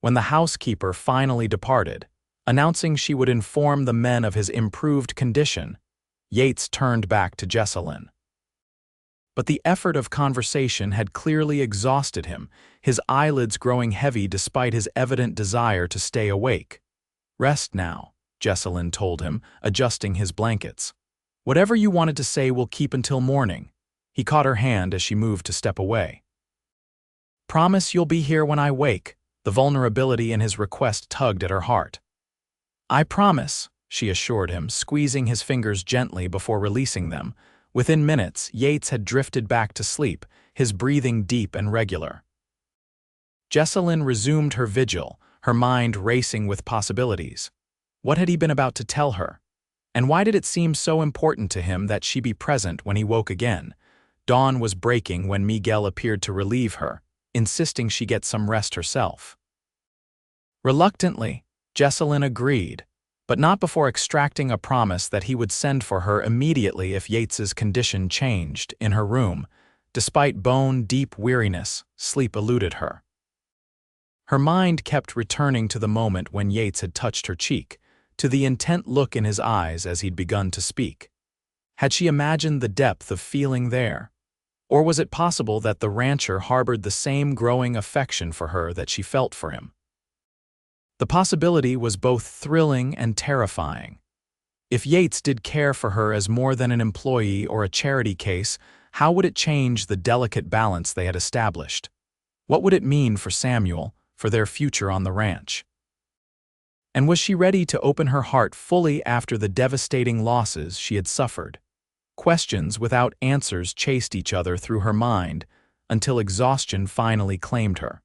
When the housekeeper finally departed, announcing she would inform the men of his improved condition, Yates turned back to Jessalyn. But the effort of conversation had clearly exhausted him, his eyelids growing heavy despite his evident desire to stay awake. "Rest now," Jessalyn told him, adjusting his blankets. "Whatever you wanted to say will keep until morning." He caught her hand as she moved to step away. "Promise you'll be here when I wake." The vulnerability in his request tugged at her heart. "I promise," she assured him, squeezing his fingers gently before releasing them. Within minutes, Yates had drifted back to sleep, his breathing deep and regular. Jessalyn resumed her vigil, her mind racing with possibilities. What had he been about to tell her? And why did it seem so important to him that she be present when he woke again? Dawn was breaking when Miguel appeared to relieve her, insisting she get some rest herself. Reluctantly, Jessalyn agreed, but not before extracting a promise that he would send for her immediately if Yates's condition changed. In her room, despite bone-deep weariness, sleep eluded her. Her mind kept returning to the moment when Yates had touched her cheek, to the intent look in his eyes as he'd begun to speak. Had she imagined the depth of feeling there? Or was it possible that the rancher harbored the same growing affection for her that she felt for him? The possibility was both thrilling and terrifying. If Yates did care for her as more than an employee or a charity case, how would it change the delicate balance they had established? What would it mean for Samuel, for their future on the ranch? And was she ready to open her heart fully after the devastating losses she had suffered? Questions without answers chased each other through her mind until exhaustion finally claimed her.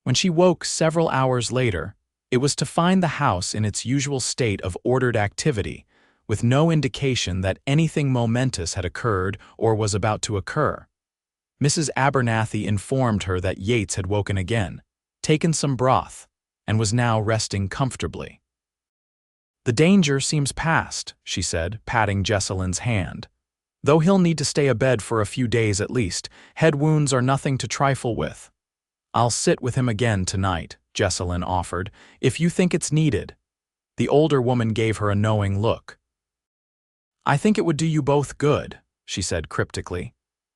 When she woke several hours later, it was to find the house in its usual state of ordered activity, with no indication that anything momentous had occurred or was about to occur. Mrs. Abernathy informed her that Yates had woken again, taken some broth, and was now resting comfortably. "The danger seems past," she said, patting Jessalyn's hand. "Though he'll need to stay abed for a few days at least, head wounds are nothing to trifle with." "I'll sit with him again tonight," Jessalyn offered, "if you think it's needed." The older woman gave her a knowing look. "I think it would do you both good," she said cryptically,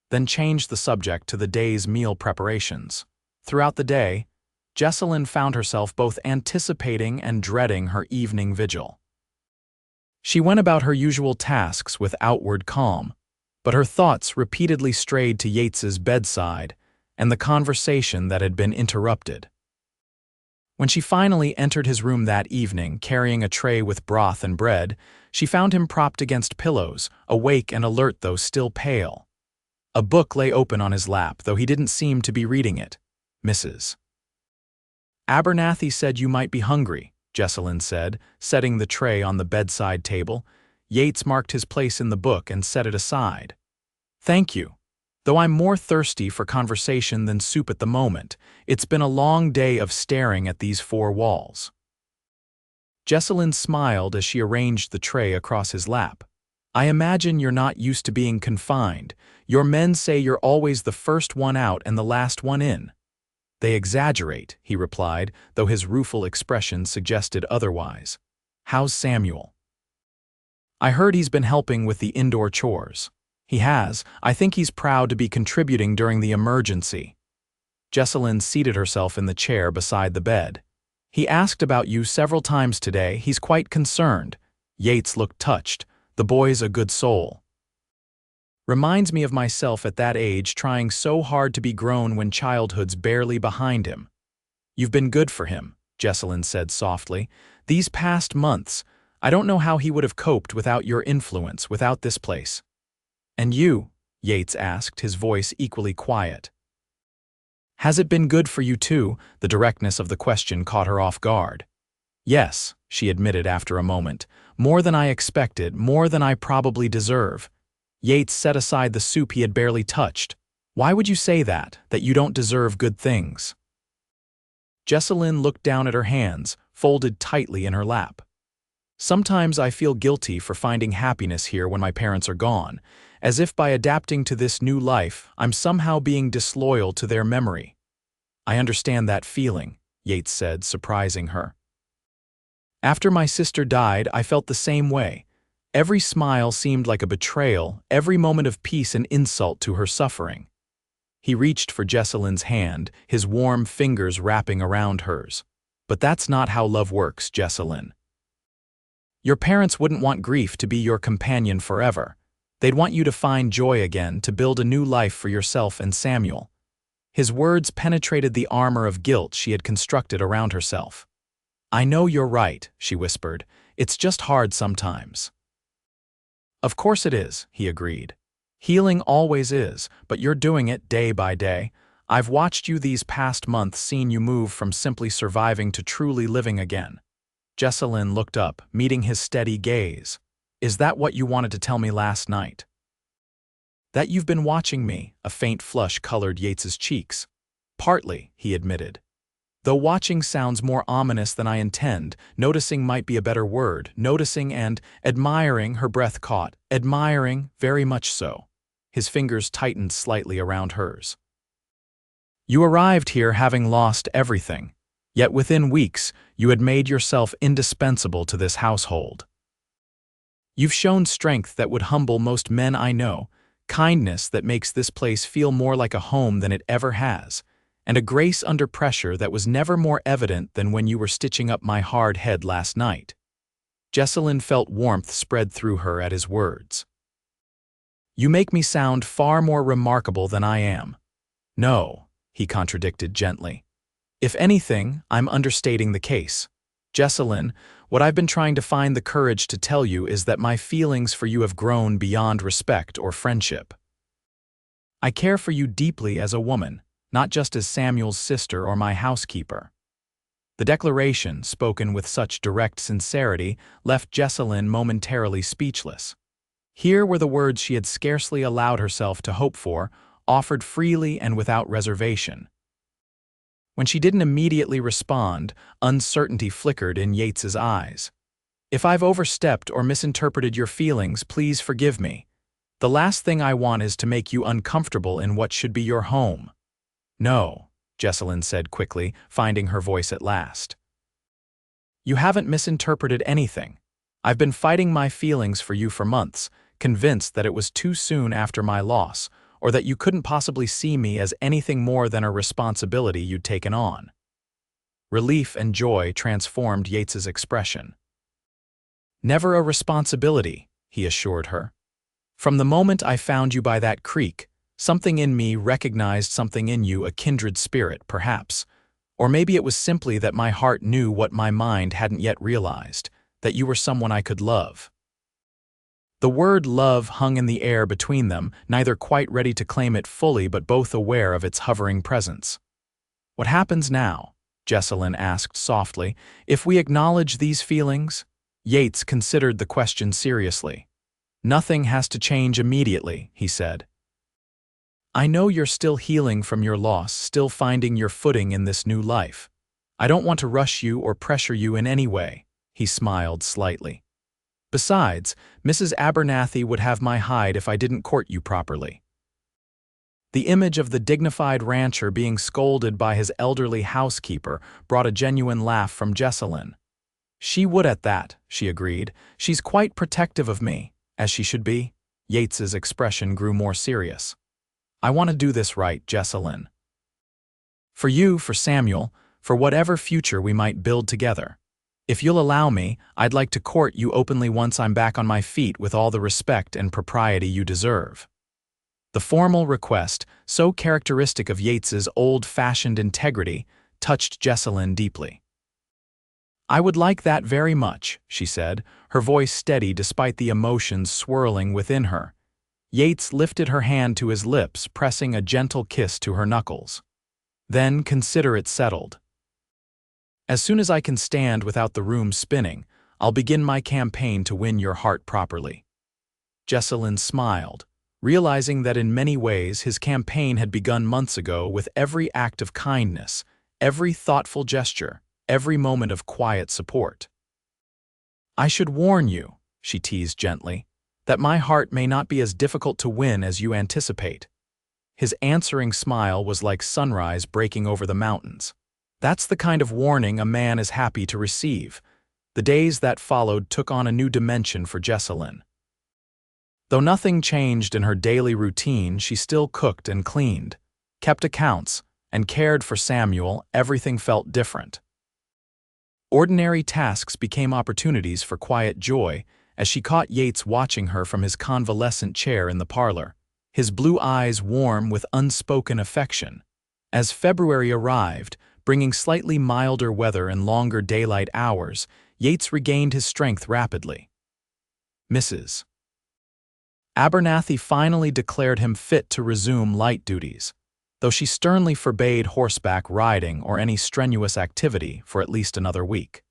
then changed the subject to the day's meal preparations. Throughout the day, Jessalyn found herself both anticipating and dreading her evening vigil. She went about her usual tasks with outward calm, but her thoughts repeatedly strayed to Yates's bedside and the conversation that had been interrupted. When she finally entered his room that evening, carrying a tray with broth and bread, she found him propped against pillows, awake and alert though still pale. A book lay open on his lap, though he didn't seem to be reading it. "Mrs. Abernathy said you might be hungry," Jessalyn said, setting the tray on the bedside table. Yates marked his place in the book and set it aside. "Thank you. Though I'm more thirsty for conversation than soup at the moment, it's been a long day of staring at these four walls." Jessalyn smiled as she arranged the tray across his lap. "I imagine you're not used to being confined. Your men say you're always the first one out and the last one in." "They exaggerate," he replied, though his rueful expression suggested otherwise. "How's Samuel?" "I heard he's been helping with the indoor chores." "He has. I think he's proud to be contributing during the emergency." Jessalyn seated herself in the chair beside the bed. "He asked about you several times today. He's quite concerned." Yates looked touched. "The boy's a good soul." "Reminds me of myself at that age, trying so hard to be grown when childhood's barely behind him." "You've been good for him," Jessalyn said softly. "These past months, I don't know how he would have coped without your influence, without this place." "And you?" Yates asked, his voice equally quiet. "Has it been good for you too?" The directness of the question caught her off guard. "Yes," she admitted after a moment. "More than I expected, more than I probably deserve." Yates set aside the soup he had barely touched. "Why would you say that you don't deserve good things?" Jessalyn looked down at her hands, folded tightly in her lap. "Sometimes I feel guilty for finding happiness here when my parents are gone, as if by adapting to this new life, I'm somehow being disloyal to their memory." "I understand that feeling," Yates said, surprising her. "After my sister died, I felt the same way. Every smile seemed like a betrayal, every moment of peace an insult to her suffering." He reached for Jessalyn's hand, his warm fingers wrapping around hers. "But that's not how love works, Jessalyn. Your parents wouldn't want grief to be your companion forever. They'd want you to find joy again, to build a new life for yourself and Samuel." His words penetrated the armor of guilt she had constructed around herself. "I know you're right," she whispered. "It's just hard sometimes." "Of course it is," he agreed. "Healing always is, but you're doing it day by day. I've watched you these past months, seen you move from simply surviving to truly living again." Jessalyn looked up, meeting his steady gaze. "Is that what you wanted to tell me last night?" "That you've been watching me," a faint flush colored Yates's cheeks. "Partly," he admitted. "Though watching sounds more ominous than I intend, noticing might be a better word. Noticing and admiring," her breath caught. "Admiring, very much so." His fingers tightened slightly around hers. "You arrived here having lost everything. Yet within weeks, you had made yourself indispensable to this household. You've shown strength that would humble most men I know, kindness that makes this place feel more like a home than it ever has, and a grace under pressure that was never more evident than when you were stitching up my hard head last night." Jessalyn felt warmth spread through her at his words. "You make me sound far more remarkable than I am." "No," he contradicted gently. "If anything, I'm understating the case. Jessalyn, what I've been trying to find the courage to tell you is that my feelings for you have grown beyond respect or friendship. I care for you deeply as a woman, not just as Samuel's sister or my housekeeper." The declaration, spoken with such direct sincerity, left Jessalyn momentarily speechless. Here were the words she had scarcely allowed herself to hope for, offered freely and without reservation. When she didn't immediately respond, uncertainty flickered in Yates's eyes. "If I've overstepped or misinterpreted your feelings, please forgive me. The last thing I want is to make you uncomfortable in what should be your home." "No," Jessalyn said quickly, finding her voice at last. You haven't misinterpreted anything. I've been fighting my feelings for you for months, convinced that it was too soon after my loss, or that you couldn't possibly see me as anything more than a responsibility you'd taken on. Relief and joy transformed Yates's expression. Never a responsibility, he assured her. From the moment I found you by that creek, something in me recognized something in you, a kindred spirit, perhaps. Or maybe it was simply that my heart knew what my mind hadn't yet realized, that you were someone I could love. The word love hung in the air between them, neither quite ready to claim it fully but both aware of its hovering presence. What happens now? Jessalyn asked softly. If we acknowledge these feelings? Yates considered the question seriously. Nothing has to change immediately, he said. I know you're still healing from your loss, still finding your footing in this new life. I don't want to rush you or pressure you in any way, he smiled slightly. Besides, Mrs. Abernathy would have my hide if I didn't court you properly. The image of the dignified rancher being scolded by his elderly housekeeper brought a genuine laugh from Jessalyn. She would at that, she agreed. She's quite protective of me, as she should be. Yates's expression grew more serious. I want to do this right, Jessalyn. For you, for Samuel, for whatever future we might build together. If you'll allow me, I'd like to court you openly once I'm back on my feet with all the respect and propriety you deserve. The formal request, so characteristic of Yates's old-fashioned integrity, touched Jessalyn deeply. I would like that very much, she said, her voice steady despite the emotions swirling within her. Yates lifted her hand to his lips, pressing a gentle kiss to her knuckles. Then consider it settled. As soon as I can stand without the room spinning, I'll begin my campaign to win your heart properly. Jessalyn smiled, realizing that in many ways his campaign had begun months ago with every act of kindness, every thoughtful gesture, every moment of quiet support. I should warn you, she teased gently, that my heart may not be as difficult to win as you anticipate. His answering smile was like sunrise breaking over the mountains. That's the kind of warning a man is happy to receive. The days that followed took on a new dimension for Jessalyn. Though nothing changed in her daily routine, she still cooked and cleaned, kept accounts, and cared for Samuel. Everything felt different. Ordinary tasks became opportunities for quiet joy as she caught Yates watching her from his convalescent chair in the parlor, his blue eyes warm with unspoken affection. As February arrived, bringing slightly milder weather and longer daylight hours, Yates regained his strength rapidly. Mrs. Abernathy finally declared him fit to resume light duties, though she sternly forbade horseback riding or any strenuous activity for at least another week.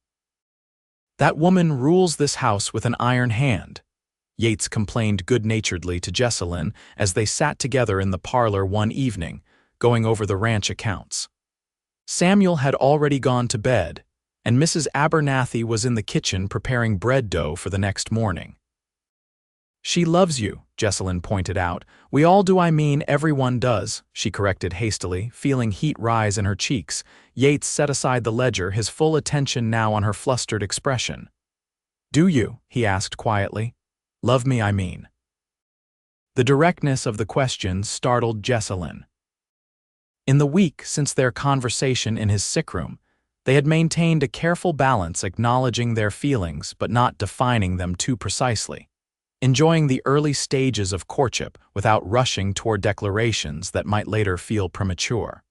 That woman rules this house with an iron hand, Yates complained good-naturedly to Jessalyn as they sat together in the parlor one evening, going over the ranch accounts. Samuel had already gone to bed, and Mrs. Abernathy was in the kitchen preparing bread dough for the next morning. She loves you, Jessalyn pointed out. We all do, I mean everyone does, she corrected hastily, feeling heat rise in her cheeks. Yates set aside the ledger, his full attention now on her flustered expression. Do you? He asked quietly. Love me, I mean. The directness of the question startled Jessalyn. In the week since their conversation in his sick room, they had maintained a careful balance, acknowledging their feelings but not defining them too precisely, enjoying the early stages of courtship without rushing toward declarations that might later feel premature.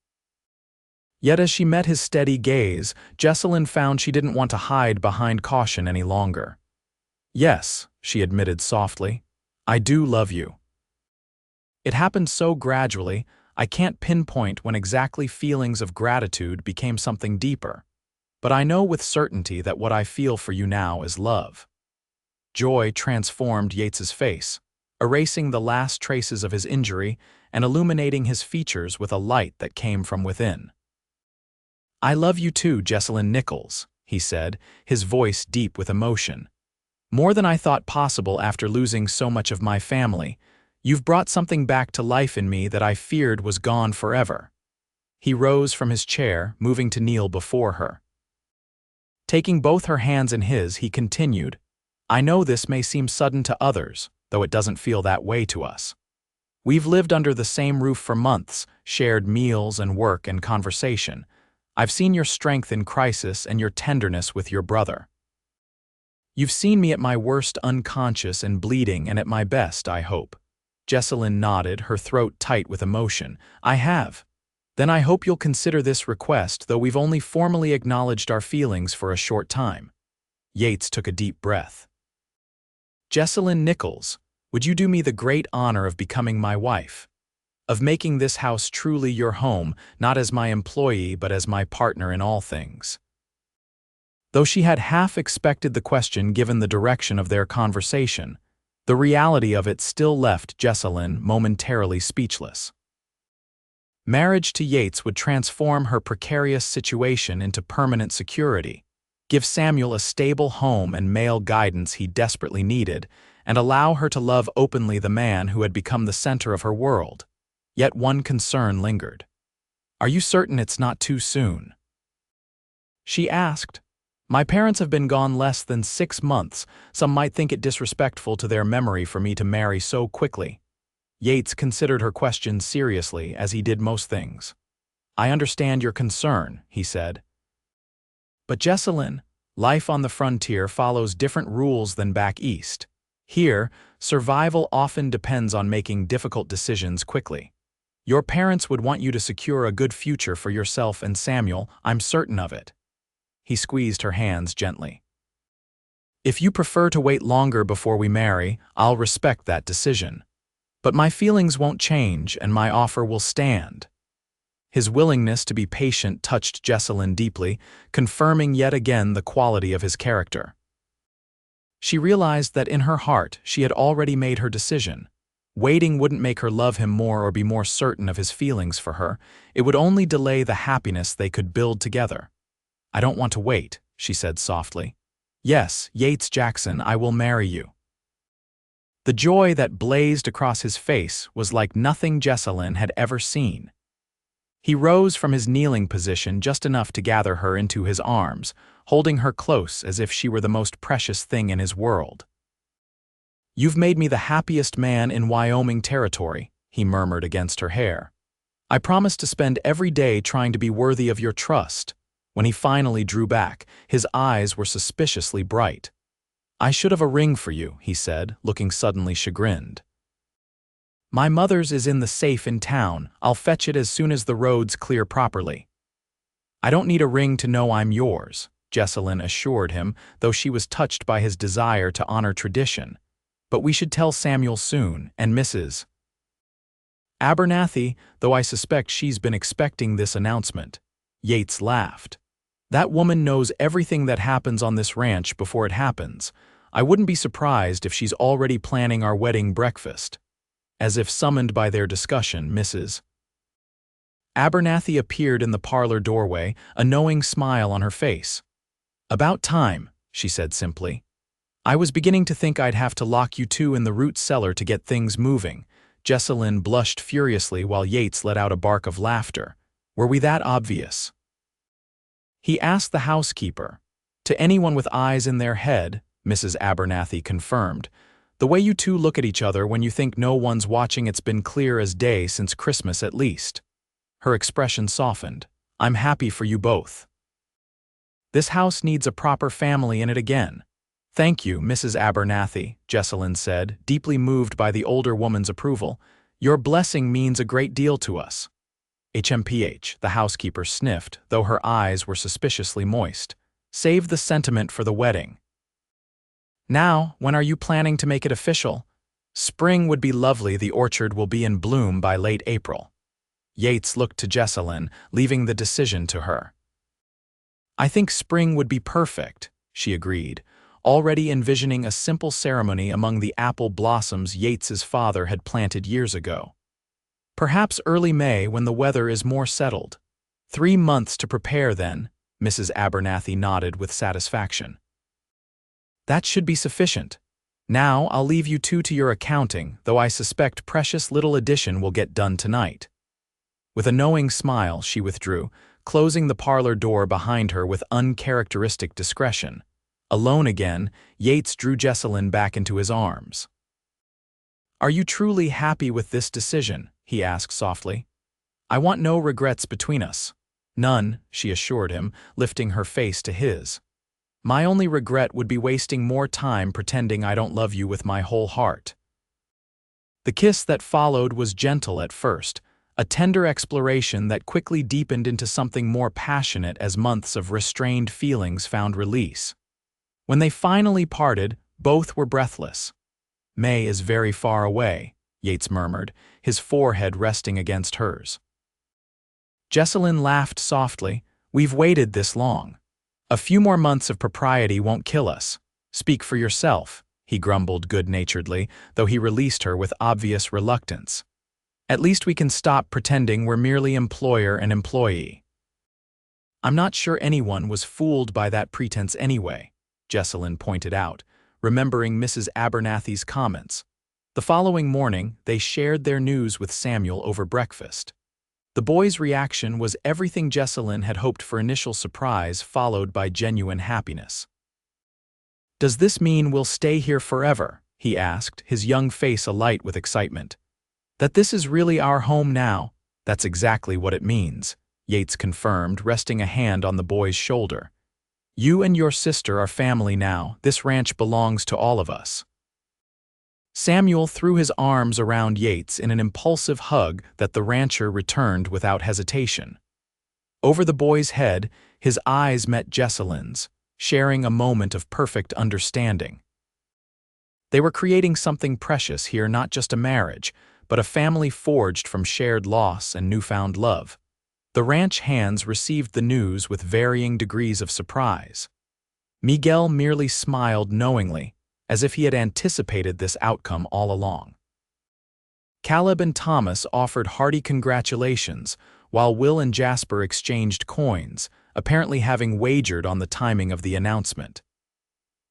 Yet as she met his steady gaze, Jessalyn found she didn't want to hide behind caution any longer. Yes, she admitted softly, I do love you. It happened so gradually, I can't pinpoint when exactly feelings of gratitude became something deeper, but I know with certainty that what I feel for you now is love. Joy transformed Yates's face, erasing the last traces of his injury and illuminating his features with a light that came from within. I love you too, Jessalyn Nichols, he said, his voice deep with emotion. More than I thought possible after losing so much of my family. You've brought something back to life in me that I feared was gone forever. He rose from his chair, moving to kneel before her. Taking both her hands in his, he continued, "I know this may seem sudden to others, though it doesn't feel that way to us. We've lived under the same roof for months, shared meals and work and conversation. I've seen your strength in crisis and your tenderness with your brother. You've seen me at my worst unconscious and bleeding and at my best, I hope." Jessalyn nodded, her throat tight with emotion. "I have. Then I hope you'll consider this request, though we've only formally acknowledged our feelings for a short time." Yates took a deep breath. "Jessalyn Nichols, would you do me the great honor of becoming my wife? Of making this house truly your home, not as my employee but as my partner in all things?" Though she had half expected the question given the direction of their conversation, the reality of it still left Jessalyn momentarily speechless. Marriage to Yates would transform her precarious situation into permanent security, give Samuel a stable home and male guidance he desperately needed, and allow her to love openly the man who had become the center of her world. Yet one concern lingered. "Are you certain it's not too soon?" she asked. "My parents have been gone less than 6 months. Some might think it disrespectful to their memory for me to marry so quickly." Yates considered her question seriously, as he did most things. "I understand your concern," he said. "But Jessalyn, life on the frontier follows different rules than back east. Here, survival often depends on making difficult decisions quickly. Your parents would want you to secure a good future for yourself and Samuel, I'm certain of it." He squeezed her hands gently. "If you prefer to wait longer before we marry, I'll respect that decision. But my feelings won't change and my offer will stand." His willingness to be patient touched Jessalyn deeply, confirming yet again the quality of his character. She realized that in her heart she had already made her decision. Waiting wouldn't make her love him more or be more certain of his feelings for her. It would only delay the happiness they could build together. "I don't want to wait," she said softly. "Yes, Yates Jackson, I will marry you." The joy that blazed across his face was like nothing Jessalyn had ever seen. He rose from his kneeling position just enough to gather her into his arms, holding her close as if she were the most precious thing in his world. "You've made me the happiest man in Wyoming territory," he murmured against her hair. "I promise to spend every day trying to be worthy of your trust." When he finally drew back, his eyes were suspiciously bright. "I should have a ring for you," he said, looking suddenly chagrined. "My mother's is in the safe in town. I'll fetch it as soon as the roads clear properly." "I don't need a ring to know I'm yours," Jessalyn assured him, though she was touched by his desire to honor tradition. "But we should tell Samuel soon, and Mrs. Abernathy, though I suspect she's been expecting this announcement." Yates laughed. "That woman knows everything that happens on this ranch before it happens. I wouldn't be surprised if she's already planning our wedding breakfast." As if summoned by their discussion, Mrs. Abernathy appeared in the parlor doorway, a knowing smile on her face. "About time," she said simply. "I was beginning to think I'd have to lock you two in the root cellar to get things moving." Jessalyn blushed furiously while Yates let out a bark of laughter. "Were we that obvious?" He asked the housekeeper. "To anyone with eyes in their head," Mrs. Abernathy confirmed. "The way you two look at each other when you think no one's watching, it's been clear as day since Christmas at least." Her expression softened. "I'm happy for you both. This house needs a proper family in it again." "Thank you, Mrs. Abernathy," Jessalyn said, deeply moved by the older woman's approval. "Your blessing means a great deal to us." HMPH, the housekeeper sniffed, though her eyes were suspiciously moist. "Save the sentiment for the wedding." "Now, when are you planning to make it official?" "Spring would be lovely. The orchard will be in bloom by late April." Yates looked to Jessalyn, leaving the decision to her. "I think spring would be perfect," she agreed, already envisioning a simple ceremony among the apple blossoms Yates's father had planted years ago. "Perhaps early May when the weather is more settled." 3 months to prepare then, Mrs. Abernathy nodded with satisfaction. "That should be sufficient. Now I'll leave you two to your accounting, though I suspect precious little addition will get done tonight." With a knowing smile, she withdrew, closing the parlor door behind her with uncharacteristic discretion. Alone again, Yates drew Jessalyn back into his arms. "Are you truly happy with this decision?" he asked softly. "I want no regrets between us." "None," she assured him, lifting her face to his. "My only regret would be wasting more time pretending I don't love you with my whole heart." The kiss that followed was gentle at first, a tender exploration that quickly deepened into something more passionate as months of restrained feelings found release. When they finally parted, both were breathless. "May is very far away," Yates murmured, his forehead resting against hers. Jessalyn laughed softly. "We've waited this long. A few more months of propriety won't kill us. Speak for yourself," he grumbled good-naturedly, though he released her with obvious reluctance. "At least we can stop pretending we're merely employer and employee." "I'm not sure anyone was fooled by that pretense anyway," Jessalyn pointed out, remembering Mrs. Abernathy's comments. The following morning, they shared their news with Samuel over breakfast. The boy's reaction was everything Jessalyn had hoped for: initial surprise followed by genuine happiness. "Does this mean we'll stay here forever?" he asked, his young face alight with excitement. "That this is really our home now?" "That's exactly what it means," Yates confirmed, resting a hand on the boy's shoulder. "You and your sister are family now. This ranch belongs to all of us." Samuel threw his arms around Yates in an impulsive hug that the rancher returned without hesitation. Over the boy's head, his eyes met Jessalyn's, sharing a moment of perfect understanding. They were creating something precious here, not just a marriage, but a family forged from shared loss and newfound love. The ranch hands received the news with varying degrees of surprise. Miguel merely smiled knowingly, as if he had anticipated this outcome all along. Caleb and Thomas offered hearty congratulations, while Will and Jasper exchanged coins, apparently having wagered on the timing of the announcement.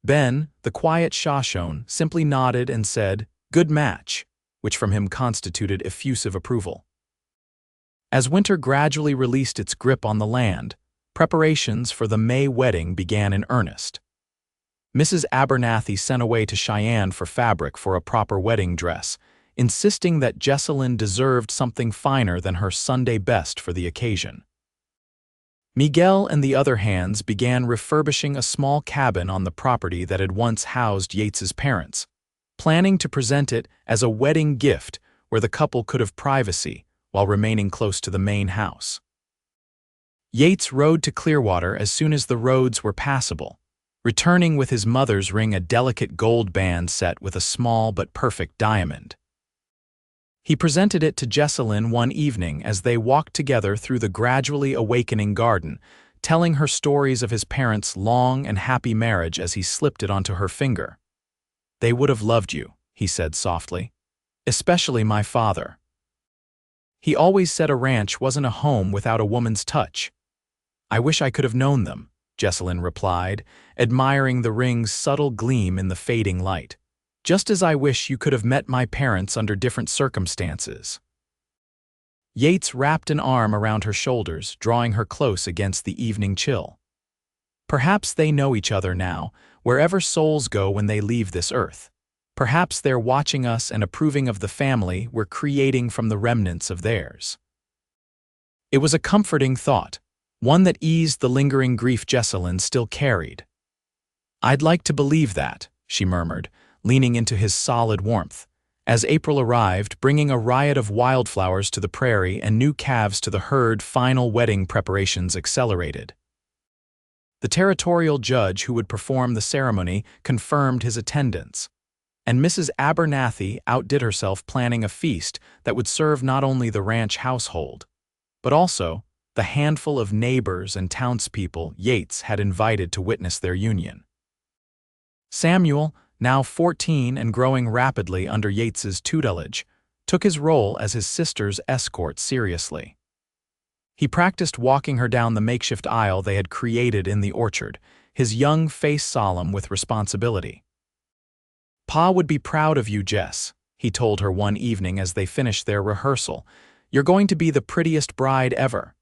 Ben, the quiet Shoshone, simply nodded and said, "Good match," which from him constituted effusive approval. As winter gradually released its grip on the land, preparations for the May wedding began in earnest. Mrs. Abernathy sent away to Cheyenne for fabric for a proper wedding dress, insisting that Jessalyn deserved something finer than her Sunday best for the occasion. Miguel and the other hands began refurbishing a small cabin on the property that had once housed Yates's parents, planning to present it as a wedding gift where the couple could have privacy while remaining close to the main house. Yates rode to Clearwater as soon as the roads were passable, returning with his mother's ring, a delicate gold band set with a small but perfect diamond. He presented it to Jessalyn one evening as they walked together through the gradually awakening garden, telling her stories of his parents' long and happy marriage as he slipped it onto her finger. "They would have loved you," he said softly. "Especially my father. He always said a ranch wasn't a home without a woman's touch." "I wish I could have known them," Jessalyn replied, admiring the ring's subtle gleam in the fading light. "Just as I wish you could have met my parents under different circumstances." Yates wrapped an arm around her shoulders, drawing her close against the evening chill. "Perhaps they know each other now, wherever souls go when they leave this earth. Perhaps they're watching us and approving of the family we're creating from the remnants of theirs." It was a comforting thought, one that eased the lingering grief Jessalyn still carried. "I'd like to believe that," she murmured, leaning into his solid warmth, as April arrived, bringing a riot of wildflowers to the prairie and new calves to the herd. Final wedding preparations accelerated. The territorial judge who would perform the ceremony confirmed his attendance, and Mrs. Abernathy outdid herself planning a feast that would serve not only the ranch household, but also the handful of neighbors and townspeople Yates had invited to witness their union. Samuel, now 14 and growing rapidly under Yates's tutelage, took his role as his sister's escort seriously. He practiced walking her down the makeshift aisle they had created in the orchard, his young face solemn with responsibility. "Pa would be proud of you, Jess," he told her one evening as they finished their rehearsal. You're going to be the prettiest bride ever."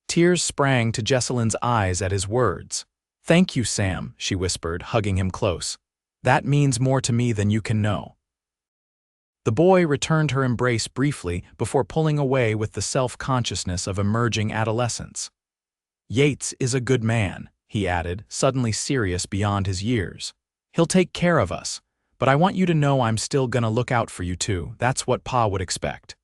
Tears sprang to Jessalyn's eyes at his words. "Thank you, Sam," she whispered, hugging him close. "That means more to me than you can know." The boy returned her embrace briefly before pulling away with the self-consciousness of emerging adolescence. "Yates is a good man," he added, suddenly serious beyond his years. "He'll take care of us, but I want you to know I'm still gonna look out for you too. That's what Pa would expect."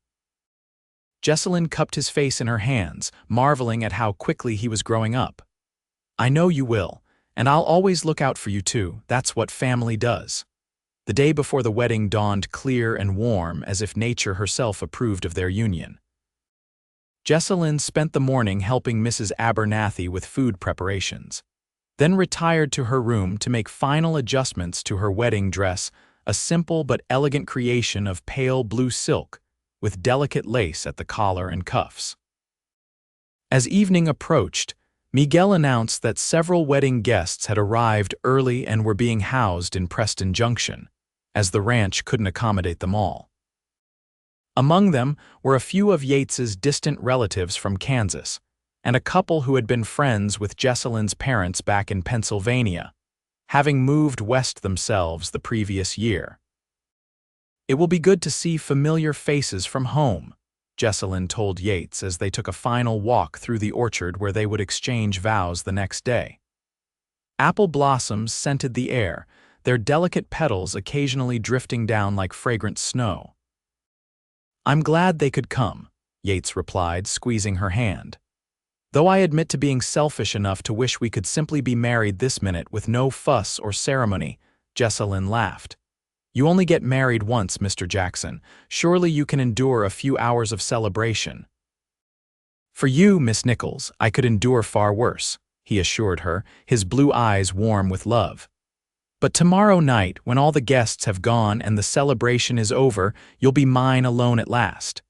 Jessalyn cupped his face in her hands, marveling at how quickly he was growing up. "I know you will, and I'll always look out for you too. That's what family does." The day before the wedding dawned clear and warm, as if nature herself approved of their union. Jessalyn spent the morning helping Mrs. Abernathy with food preparations, then retired to her room to make final adjustments to her wedding dress, a simple but elegant creation of pale blue silk, with delicate lace at the collar and cuffs. As evening approached, Miguel announced that several wedding guests had arrived early and were being housed in Preston Junction, as the ranch couldn't accommodate them all. Among them were a few of Yates's distant relatives from Kansas, and a couple who had been friends with Jessalyn's parents back in Pennsylvania, having moved west themselves the previous year. "It will be good to see familiar faces from home," Jessalyn told Yates as they took a final walk through the orchard where they would exchange vows the next day. Apple blossoms scented the air, their delicate petals occasionally drifting down like fragrant snow. "I'm glad they could come," Yates replied, squeezing her hand. "Though I admit to being selfish enough to wish we could simply be married this minute with no fuss or ceremony," Jessalyn laughed. "You only get married once, Mr. Jackson. Surely you can endure a few hours of celebration." "For you, Miss Nichols, I could endure far worse," he assured her, his blue eyes warm with love. "But tomorrow night, when all the guests have gone and the celebration is over, you'll be mine alone at last."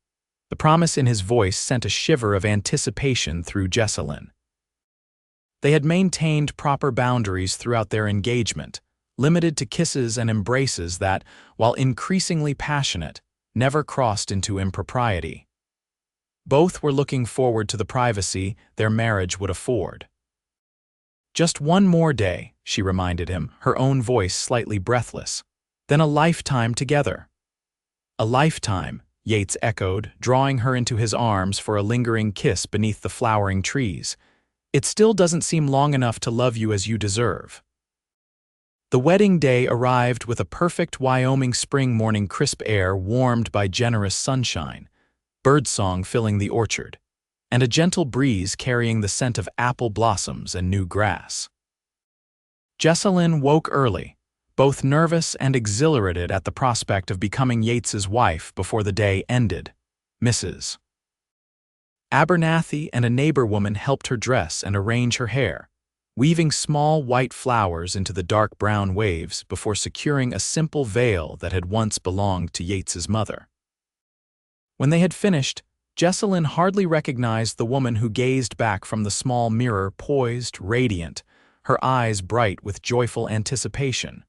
The promise in his voice sent a shiver of anticipation through Jessalyn. They had maintained proper boundaries throughout their engagement, limited to kisses and embraces that, while increasingly passionate, never crossed into impropriety. Both were looking forward to the privacy their marriage would afford. "Just one more day," she reminded him, her own voice slightly breathless. "Then a lifetime together." "A lifetime," Yates echoed, drawing her into his arms for a lingering kiss beneath the flowering trees. "It still doesn't seem long enough to love you as you deserve." The wedding day arrived with a perfect Wyoming spring morning, crisp air warmed by generous sunshine, birdsong filling the orchard, and a gentle breeze carrying the scent of apple blossoms and new grass. Jessalyn woke early, both nervous and exhilarated at the prospect of becoming Yates's wife before the day ended. Mrs. Abernathy and a neighbor woman helped her dress and arrange her hair, weaving small white flowers into the dark brown waves before securing a simple veil that had once belonged to Yates's mother. When they had finished, Jessalyn hardly recognized the woman who gazed back from the small mirror, poised, radiant, her eyes bright with joyful anticipation.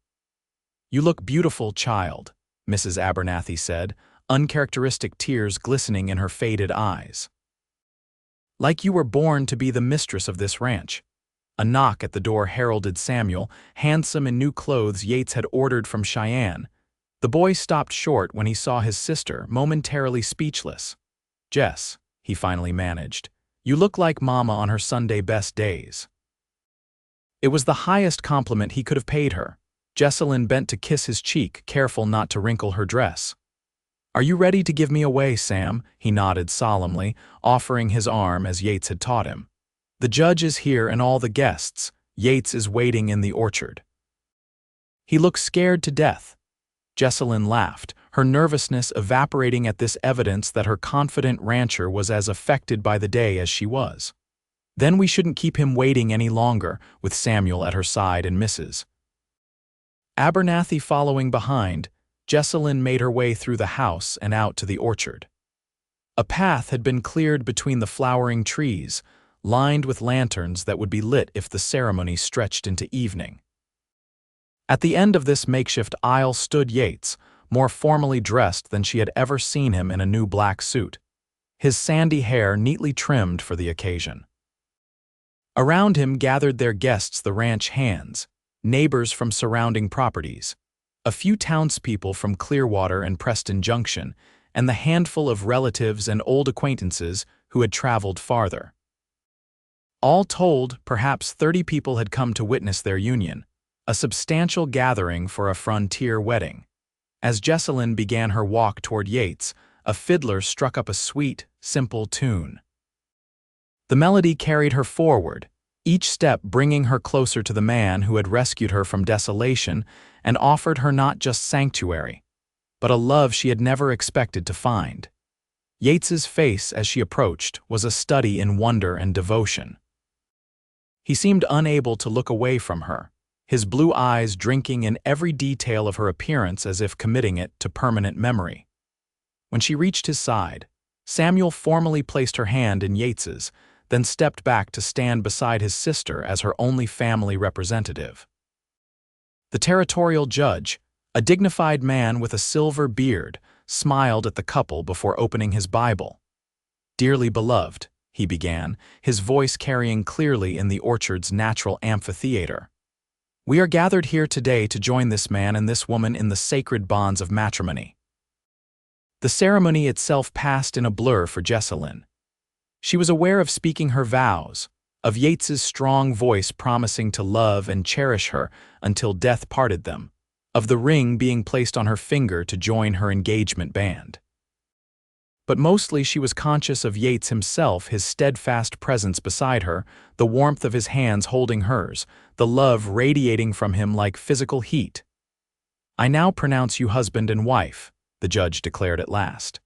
"You look beautiful, child," Mrs. Abernathy said, uncharacteristic tears glistening in her faded eyes. "Like you were born to be the mistress of this ranch." A knock at the door heralded Samuel, handsome in new clothes Yates had ordered from Cheyenne. The boy stopped short when he saw his sister, momentarily speechless. "Jess," he finally managed, "you look like Mama on her Sunday best days." It was the highest compliment he could have paid her. Jessalyn bent to kiss his cheek, careful not to wrinkle her dress. "Are you ready to give me away, Sam?" He nodded solemnly, offering his arm as Yates had taught him. "The judge is here and all the guests. Yates is waiting in the orchard." He looked scared to death. Jessalyn laughed, her nervousness evaporating at this evidence that her confident rancher was as affected by the day as she was. "Then we shouldn't keep him waiting any longer," with Samuel at her side and Mrs. Abernathy following behind. Jessalyn made her way through the house and out to the orchard. A path had been cleared between the flowering trees, lined with lanterns that would be lit if the ceremony stretched into evening. At the end of this makeshift aisle stood Yates, more formally dressed than she had ever seen him in a new black suit. his sandy hair neatly trimmed for the occasion. Around him gathered their guests, the ranch hands, neighbors from surrounding properties, a few townspeople from Clearwater and Preston Junction, and the handful of relatives and old acquaintances who had traveled farther. All told, perhaps 30 people had come to witness their union, a substantial gathering for a frontier wedding. As Jessalyn began her walk toward Yates, a fiddler struck up a sweet, simple tune. The melody carried her forward, each step bringing her closer to the man who had rescued her from desolation and offered her not just sanctuary, but a love she had never expected to find. Yates's face as she approached was a study in wonder and devotion. He seemed unable to look away from her, his blue eyes drinking in every detail of her appearance as if committing it to permanent memory. When she reached his side, Samuel formally placed her hand in Yates's, then stepped back to stand beside his sister as her only family representative. The territorial judge, a dignified man with a silver beard, smiled at the couple before opening his Bible. "Dearly beloved," he began, his voice carrying clearly in the orchard's natural amphitheater. "We are gathered here today to join this man and this woman in the sacred bonds of matrimony." The ceremony itself passed in a blur for Jessalyn. She was aware of speaking her vows, of Yates's strong voice promising to love and cherish her until death parted them, of the ring being placed on her finger to join her engagement band. But mostly she was conscious of Yates himself, his steadfast presence beside her, the warmth of his hands holding hers, the love radiating from him like physical heat. "I now pronounce you husband and wife," the judge declared at last.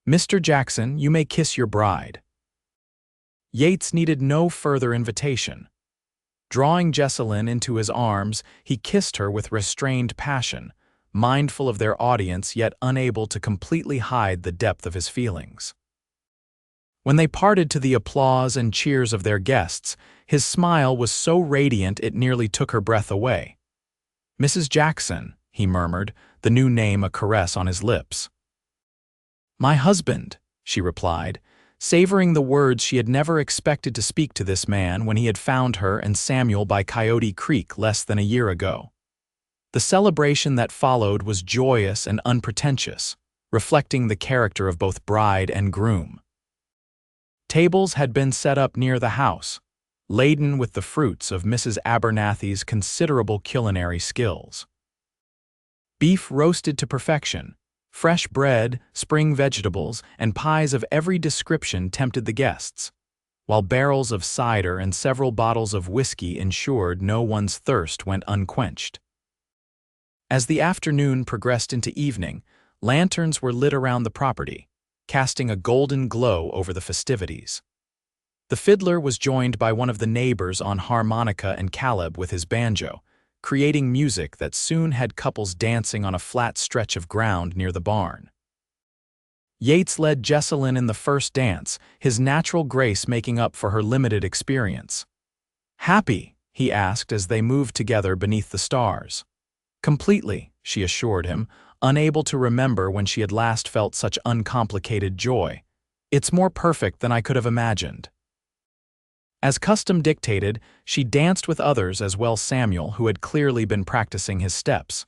"Mr. Jackson, you may kiss your bride." Yates needed no further invitation. Drawing Jessalyn into his arms, he kissed her with restrained passion, mindful of their audience yet unable to completely hide the depth of his feelings. When they parted to the applause and cheers of their guests, his smile was so radiant it nearly took her breath away. "Mrs. Jackson," he murmured, the new name a caress on his lips. "My husband," she replied, savoring the words she had never expected to speak to this man when he had found her and Samuel by Coyote Creek less than a year ago. The celebration that followed was joyous and unpretentious, reflecting the character of both bride and groom. Tables had been set up near the house, laden with the fruits of Mrs. Abernathy's considerable culinary skills. Beef roasted to perfection, fresh bread, spring vegetables, and pies of every description tempted the guests, while barrels of cider and several bottles of whiskey ensured no one's thirst went unquenched. As the afternoon progressed into evening, lanterns were lit around the property, casting a golden glow over the festivities. The fiddler was joined by one of the neighbors on harmonica and Caleb with his banjo, creating music that soon had couples dancing on a flat stretch of ground near the barn. Yates led Jessalyn in the first dance, his natural grace making up for her limited experience. "Happy?" he asked as they moved together beneath the stars. "Completely," she assured him, unable to remember when she had last felt such uncomplicated joy. "It's more perfect than I could have imagined." As custom dictated, she danced with others as well, Samuel, who had clearly been practicing his steps,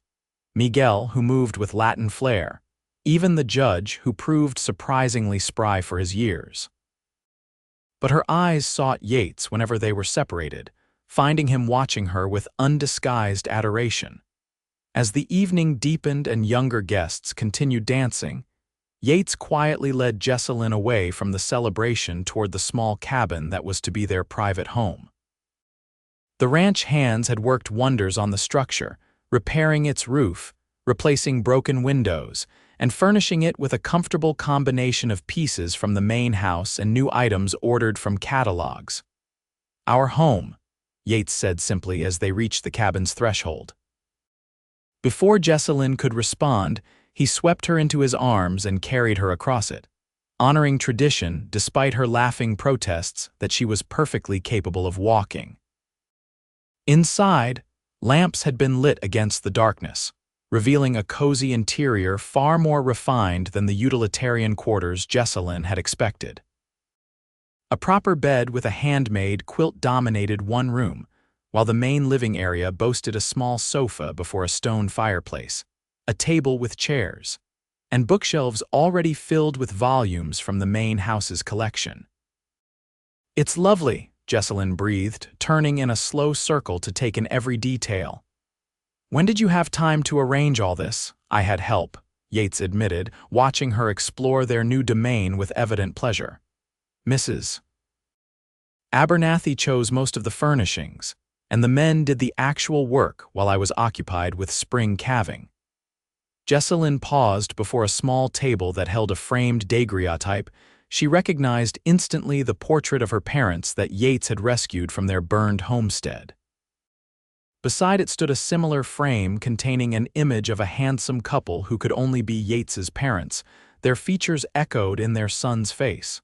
Miguel, who moved with Latin flair, even the judge, who proved surprisingly spry for his years. But her eyes sought Yates whenever they were separated, finding him watching her with undisguised adoration. As the evening deepened and younger guests continued dancing, Yates quietly led Jessalyn away from the celebration toward the small cabin that was to be their private home. The ranch hands had worked wonders on the structure, repairing its roof, replacing broken windows, and furnishing it with a comfortable combination of pieces from the main house and new items ordered from catalogs. "Our home," Yates said simply as they reached the cabin's threshold. Before Jessalyn could respond, he swept her into his arms and carried her across it, honoring tradition despite her laughing protests that she was perfectly capable of walking. Inside, lamps had been lit against the darkness, revealing a cozy interior far more refined than the utilitarian quarters Jessalyn had expected. A proper bed with a handmade quilt dominated one room, while the main living area boasted a small sofa before a stone fireplace, a table with chairs, and bookshelves already filled with volumes from the main house's collection. "It's lovely," Jessalyn breathed, turning in a slow circle to take in every detail. "When did you have time to arrange all this?" "I had help," Yates admitted, watching her explore their new domain with evident pleasure. "Mrs. Abernathy chose most of the furnishings, and the men did the actual work while I was occupied with spring calving." Jessalyn paused before a small table that held a framed daguerreotype. She recognized instantly the portrait of her parents that Yates had rescued from their burned homestead. Beside it stood a similar frame containing an image of a handsome couple who could only be Yates's parents, their features echoed in their son's face.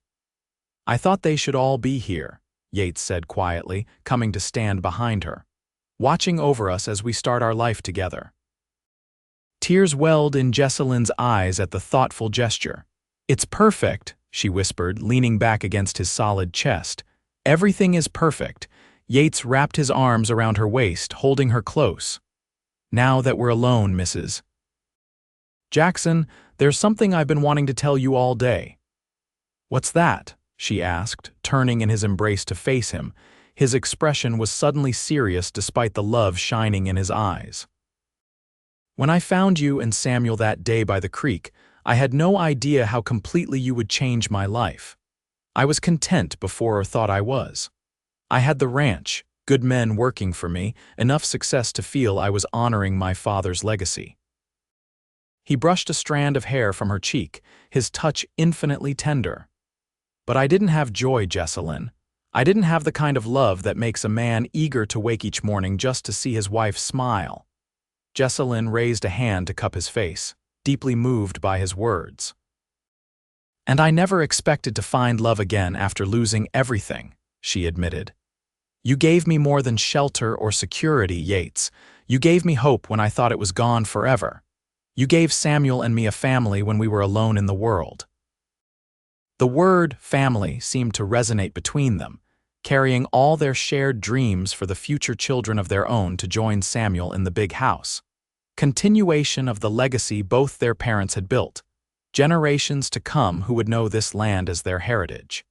"I thought they should all be here," Yates said quietly, coming to stand behind her, "watching over us as we start our life together." Tears welled in Jessalyn's eyes at the thoughtful gesture. "It's perfect," she whispered, leaning back against his solid chest. "Everything is perfect." Yates wrapped his arms around her waist, holding her close. "Now that we're alone, Mrs. Jackson, there's something I've been wanting to tell you all day." "What's that?" she asked, turning in his embrace to face him. His expression was suddenly serious despite the love shining in his eyes. "When I found you and Samuel that day by the creek, I had no idea how completely you would change my life. I was content before or thought I was. I had the ranch, good men working for me, enough success to feel I was honoring my father's legacy." He brushed a strand of hair from her cheek, his touch infinitely tender. "But I didn't have joy, Jessalyn. I didn't have the kind of love that makes a man eager to wake each morning just to see his wife smile." Jessalyn raised a hand to cup his face, deeply moved by his words. "And I never expected to find love again after losing everything," she admitted. "You gave me more than shelter or security, Yates. You gave me hope when I thought it was gone forever. You gave Samuel and me a family when we were alone in the world." The word family seemed to resonate between them, carrying all their shared dreams for the future children of their own to join Samuel in the big house. Continuation of the legacy both their parents had built, generations to come who would know this land as their heritage.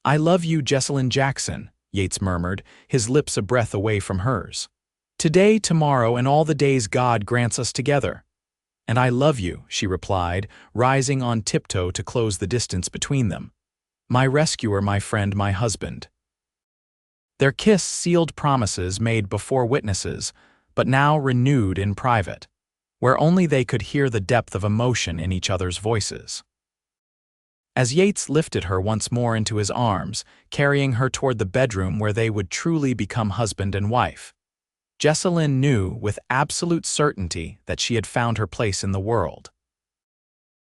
"I love you, Jessalyn Jackson," Yates murmured, his lips a breath away from hers. "Today, tomorrow, and all the days God grants us together." "And I love you," she replied, rising on tiptoe to close the distance between them. "My rescuer, my friend, my husband." Their kiss sealed promises made before witnesses, but now renewed in private, where only they could hear the depth of emotion in each other's voices. As Yates lifted her once more into his arms, carrying her toward the bedroom where they would truly become husband and wife, Jessalyn knew with absolute certainty that she had found her place in the world.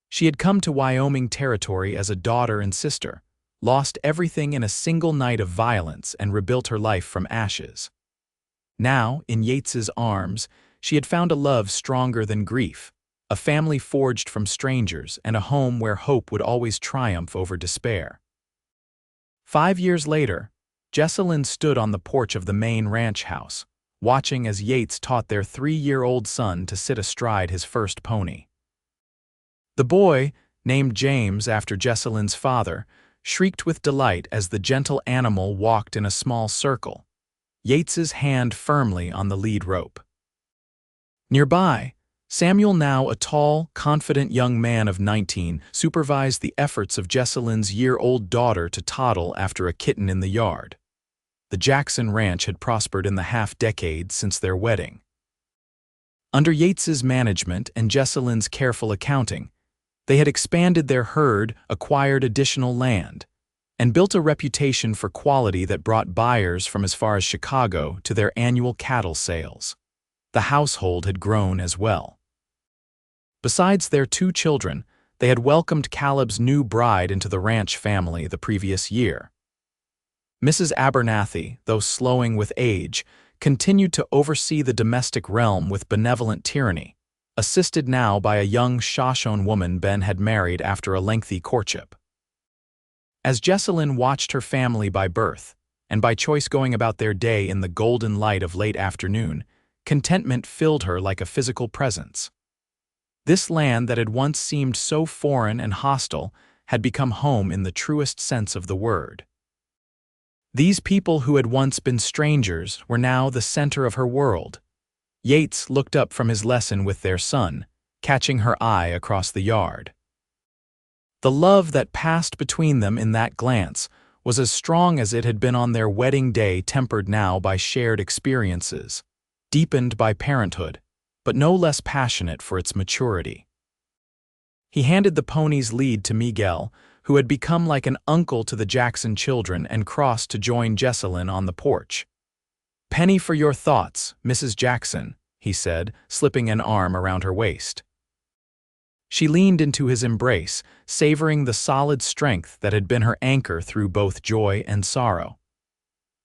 She had come to Wyoming territory as a daughter and sister, lost everything in a single night of violence and rebuilt her life from ashes. Now, in Yates's arms, she had found a love stronger than grief, a family forged from strangers, and a home where hope would always triumph over despair. 5 years later, Jessalyn stood on the porch of the main ranch house, watching as Yates taught their 3-year-old son to sit astride his first pony. The boy, named James after Jessalyn's father, shrieked with delight as the gentle animal walked in a small circle, Yates's hand firmly on the lead rope. Nearby, Samuel, now a tall, confident young man of 19, supervised the efforts of Jessalyn's year-old daughter to toddle after a kitten in the yard. The Jackson ranch had prospered in the half-decade since their wedding. Under Yates's management and Jessalyn's careful accounting, they had expanded their herd, acquired additional land, and built a reputation for quality that brought buyers from as far as Chicago to their annual cattle sales. The household had grown as well. Besides their 2 children, they had welcomed Caleb's new bride into the ranch family the previous year. Mrs. Abernathy, though slowing with age, continued to oversee the domestic realm with benevolent tyranny, assisted now by a young Shoshone woman Ben had married after a lengthy courtship. As Jessalyn watched her family by birth, and by choice going about their day in the golden light of late afternoon, contentment filled her like a physical presence. This land that had once seemed so foreign and hostile had become home in the truest sense of the word. These people who had once been strangers were now the center of her world. Yates looked up from his lesson with their son, catching her eye across the yard. The love that passed between them in that glance was as strong as it had been on their wedding day, tempered now by shared experiences, deepened by parenthood, but no less passionate for its maturity. He handed the pony's lead to Miguel, who had become like an uncle to the Jackson children, and crossed to join Jessalyn on the porch. "Penny for your thoughts, Mrs. Jackson," he said, slipping an arm around her waist. She leaned into his embrace, savoring the solid strength that had been her anchor through both joy and sorrow.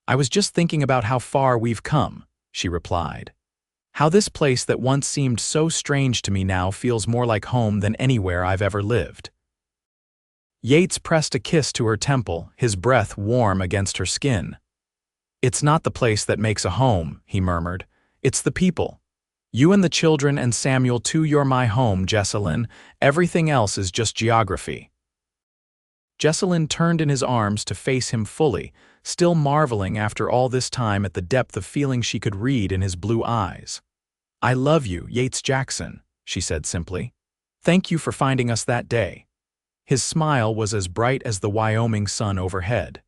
"I was just thinking about how far we've come," she replied. "How this place that once seemed so strange to me now feels more like home than anywhere I've ever lived." Yates pressed a kiss to her temple, his breath warm against her skin. "It's not the place that makes a home," he murmured. "It's the people. You and the children and Samuel too. You're my home, Jessalyn. Everything else is just geography." Jessalyn turned in his arms to face him fully, still marveling after all this time at the depth of feeling she could read in his blue eyes. "I love you, Yates Jackson," she said simply. "Thank you for finding us that day." His smile was as bright as the Wyoming sun overhead.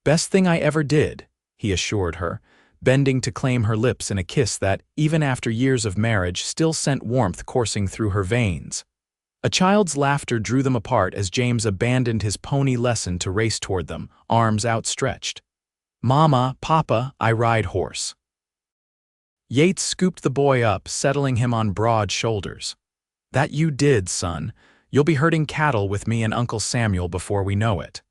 "Best thing I ever did," he assured her, bending to claim her lips in a kiss that, even after years of marriage, still sent warmth coursing through her veins. A child's laughter drew them apart as James abandoned his pony lesson to race toward them, arms outstretched. "Mama, Papa, I ride horse." Yates scooped the boy up, settling him on broad shoulders. "That you did, son. You'll be herding cattle with me and Uncle Samuel before we know it."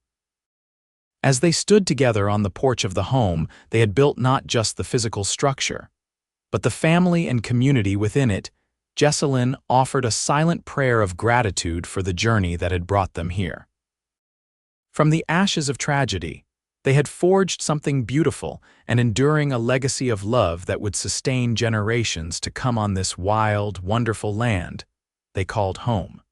As they stood together on the porch of the home, they had built not just the physical structure, but the family and community within it. Jessalyn offered a silent prayer of gratitude for the journey that had brought them here. From the ashes of tragedy, they had forged something beautiful and enduring, a legacy of love that would sustain generations to come on this wild, wonderful land they called home.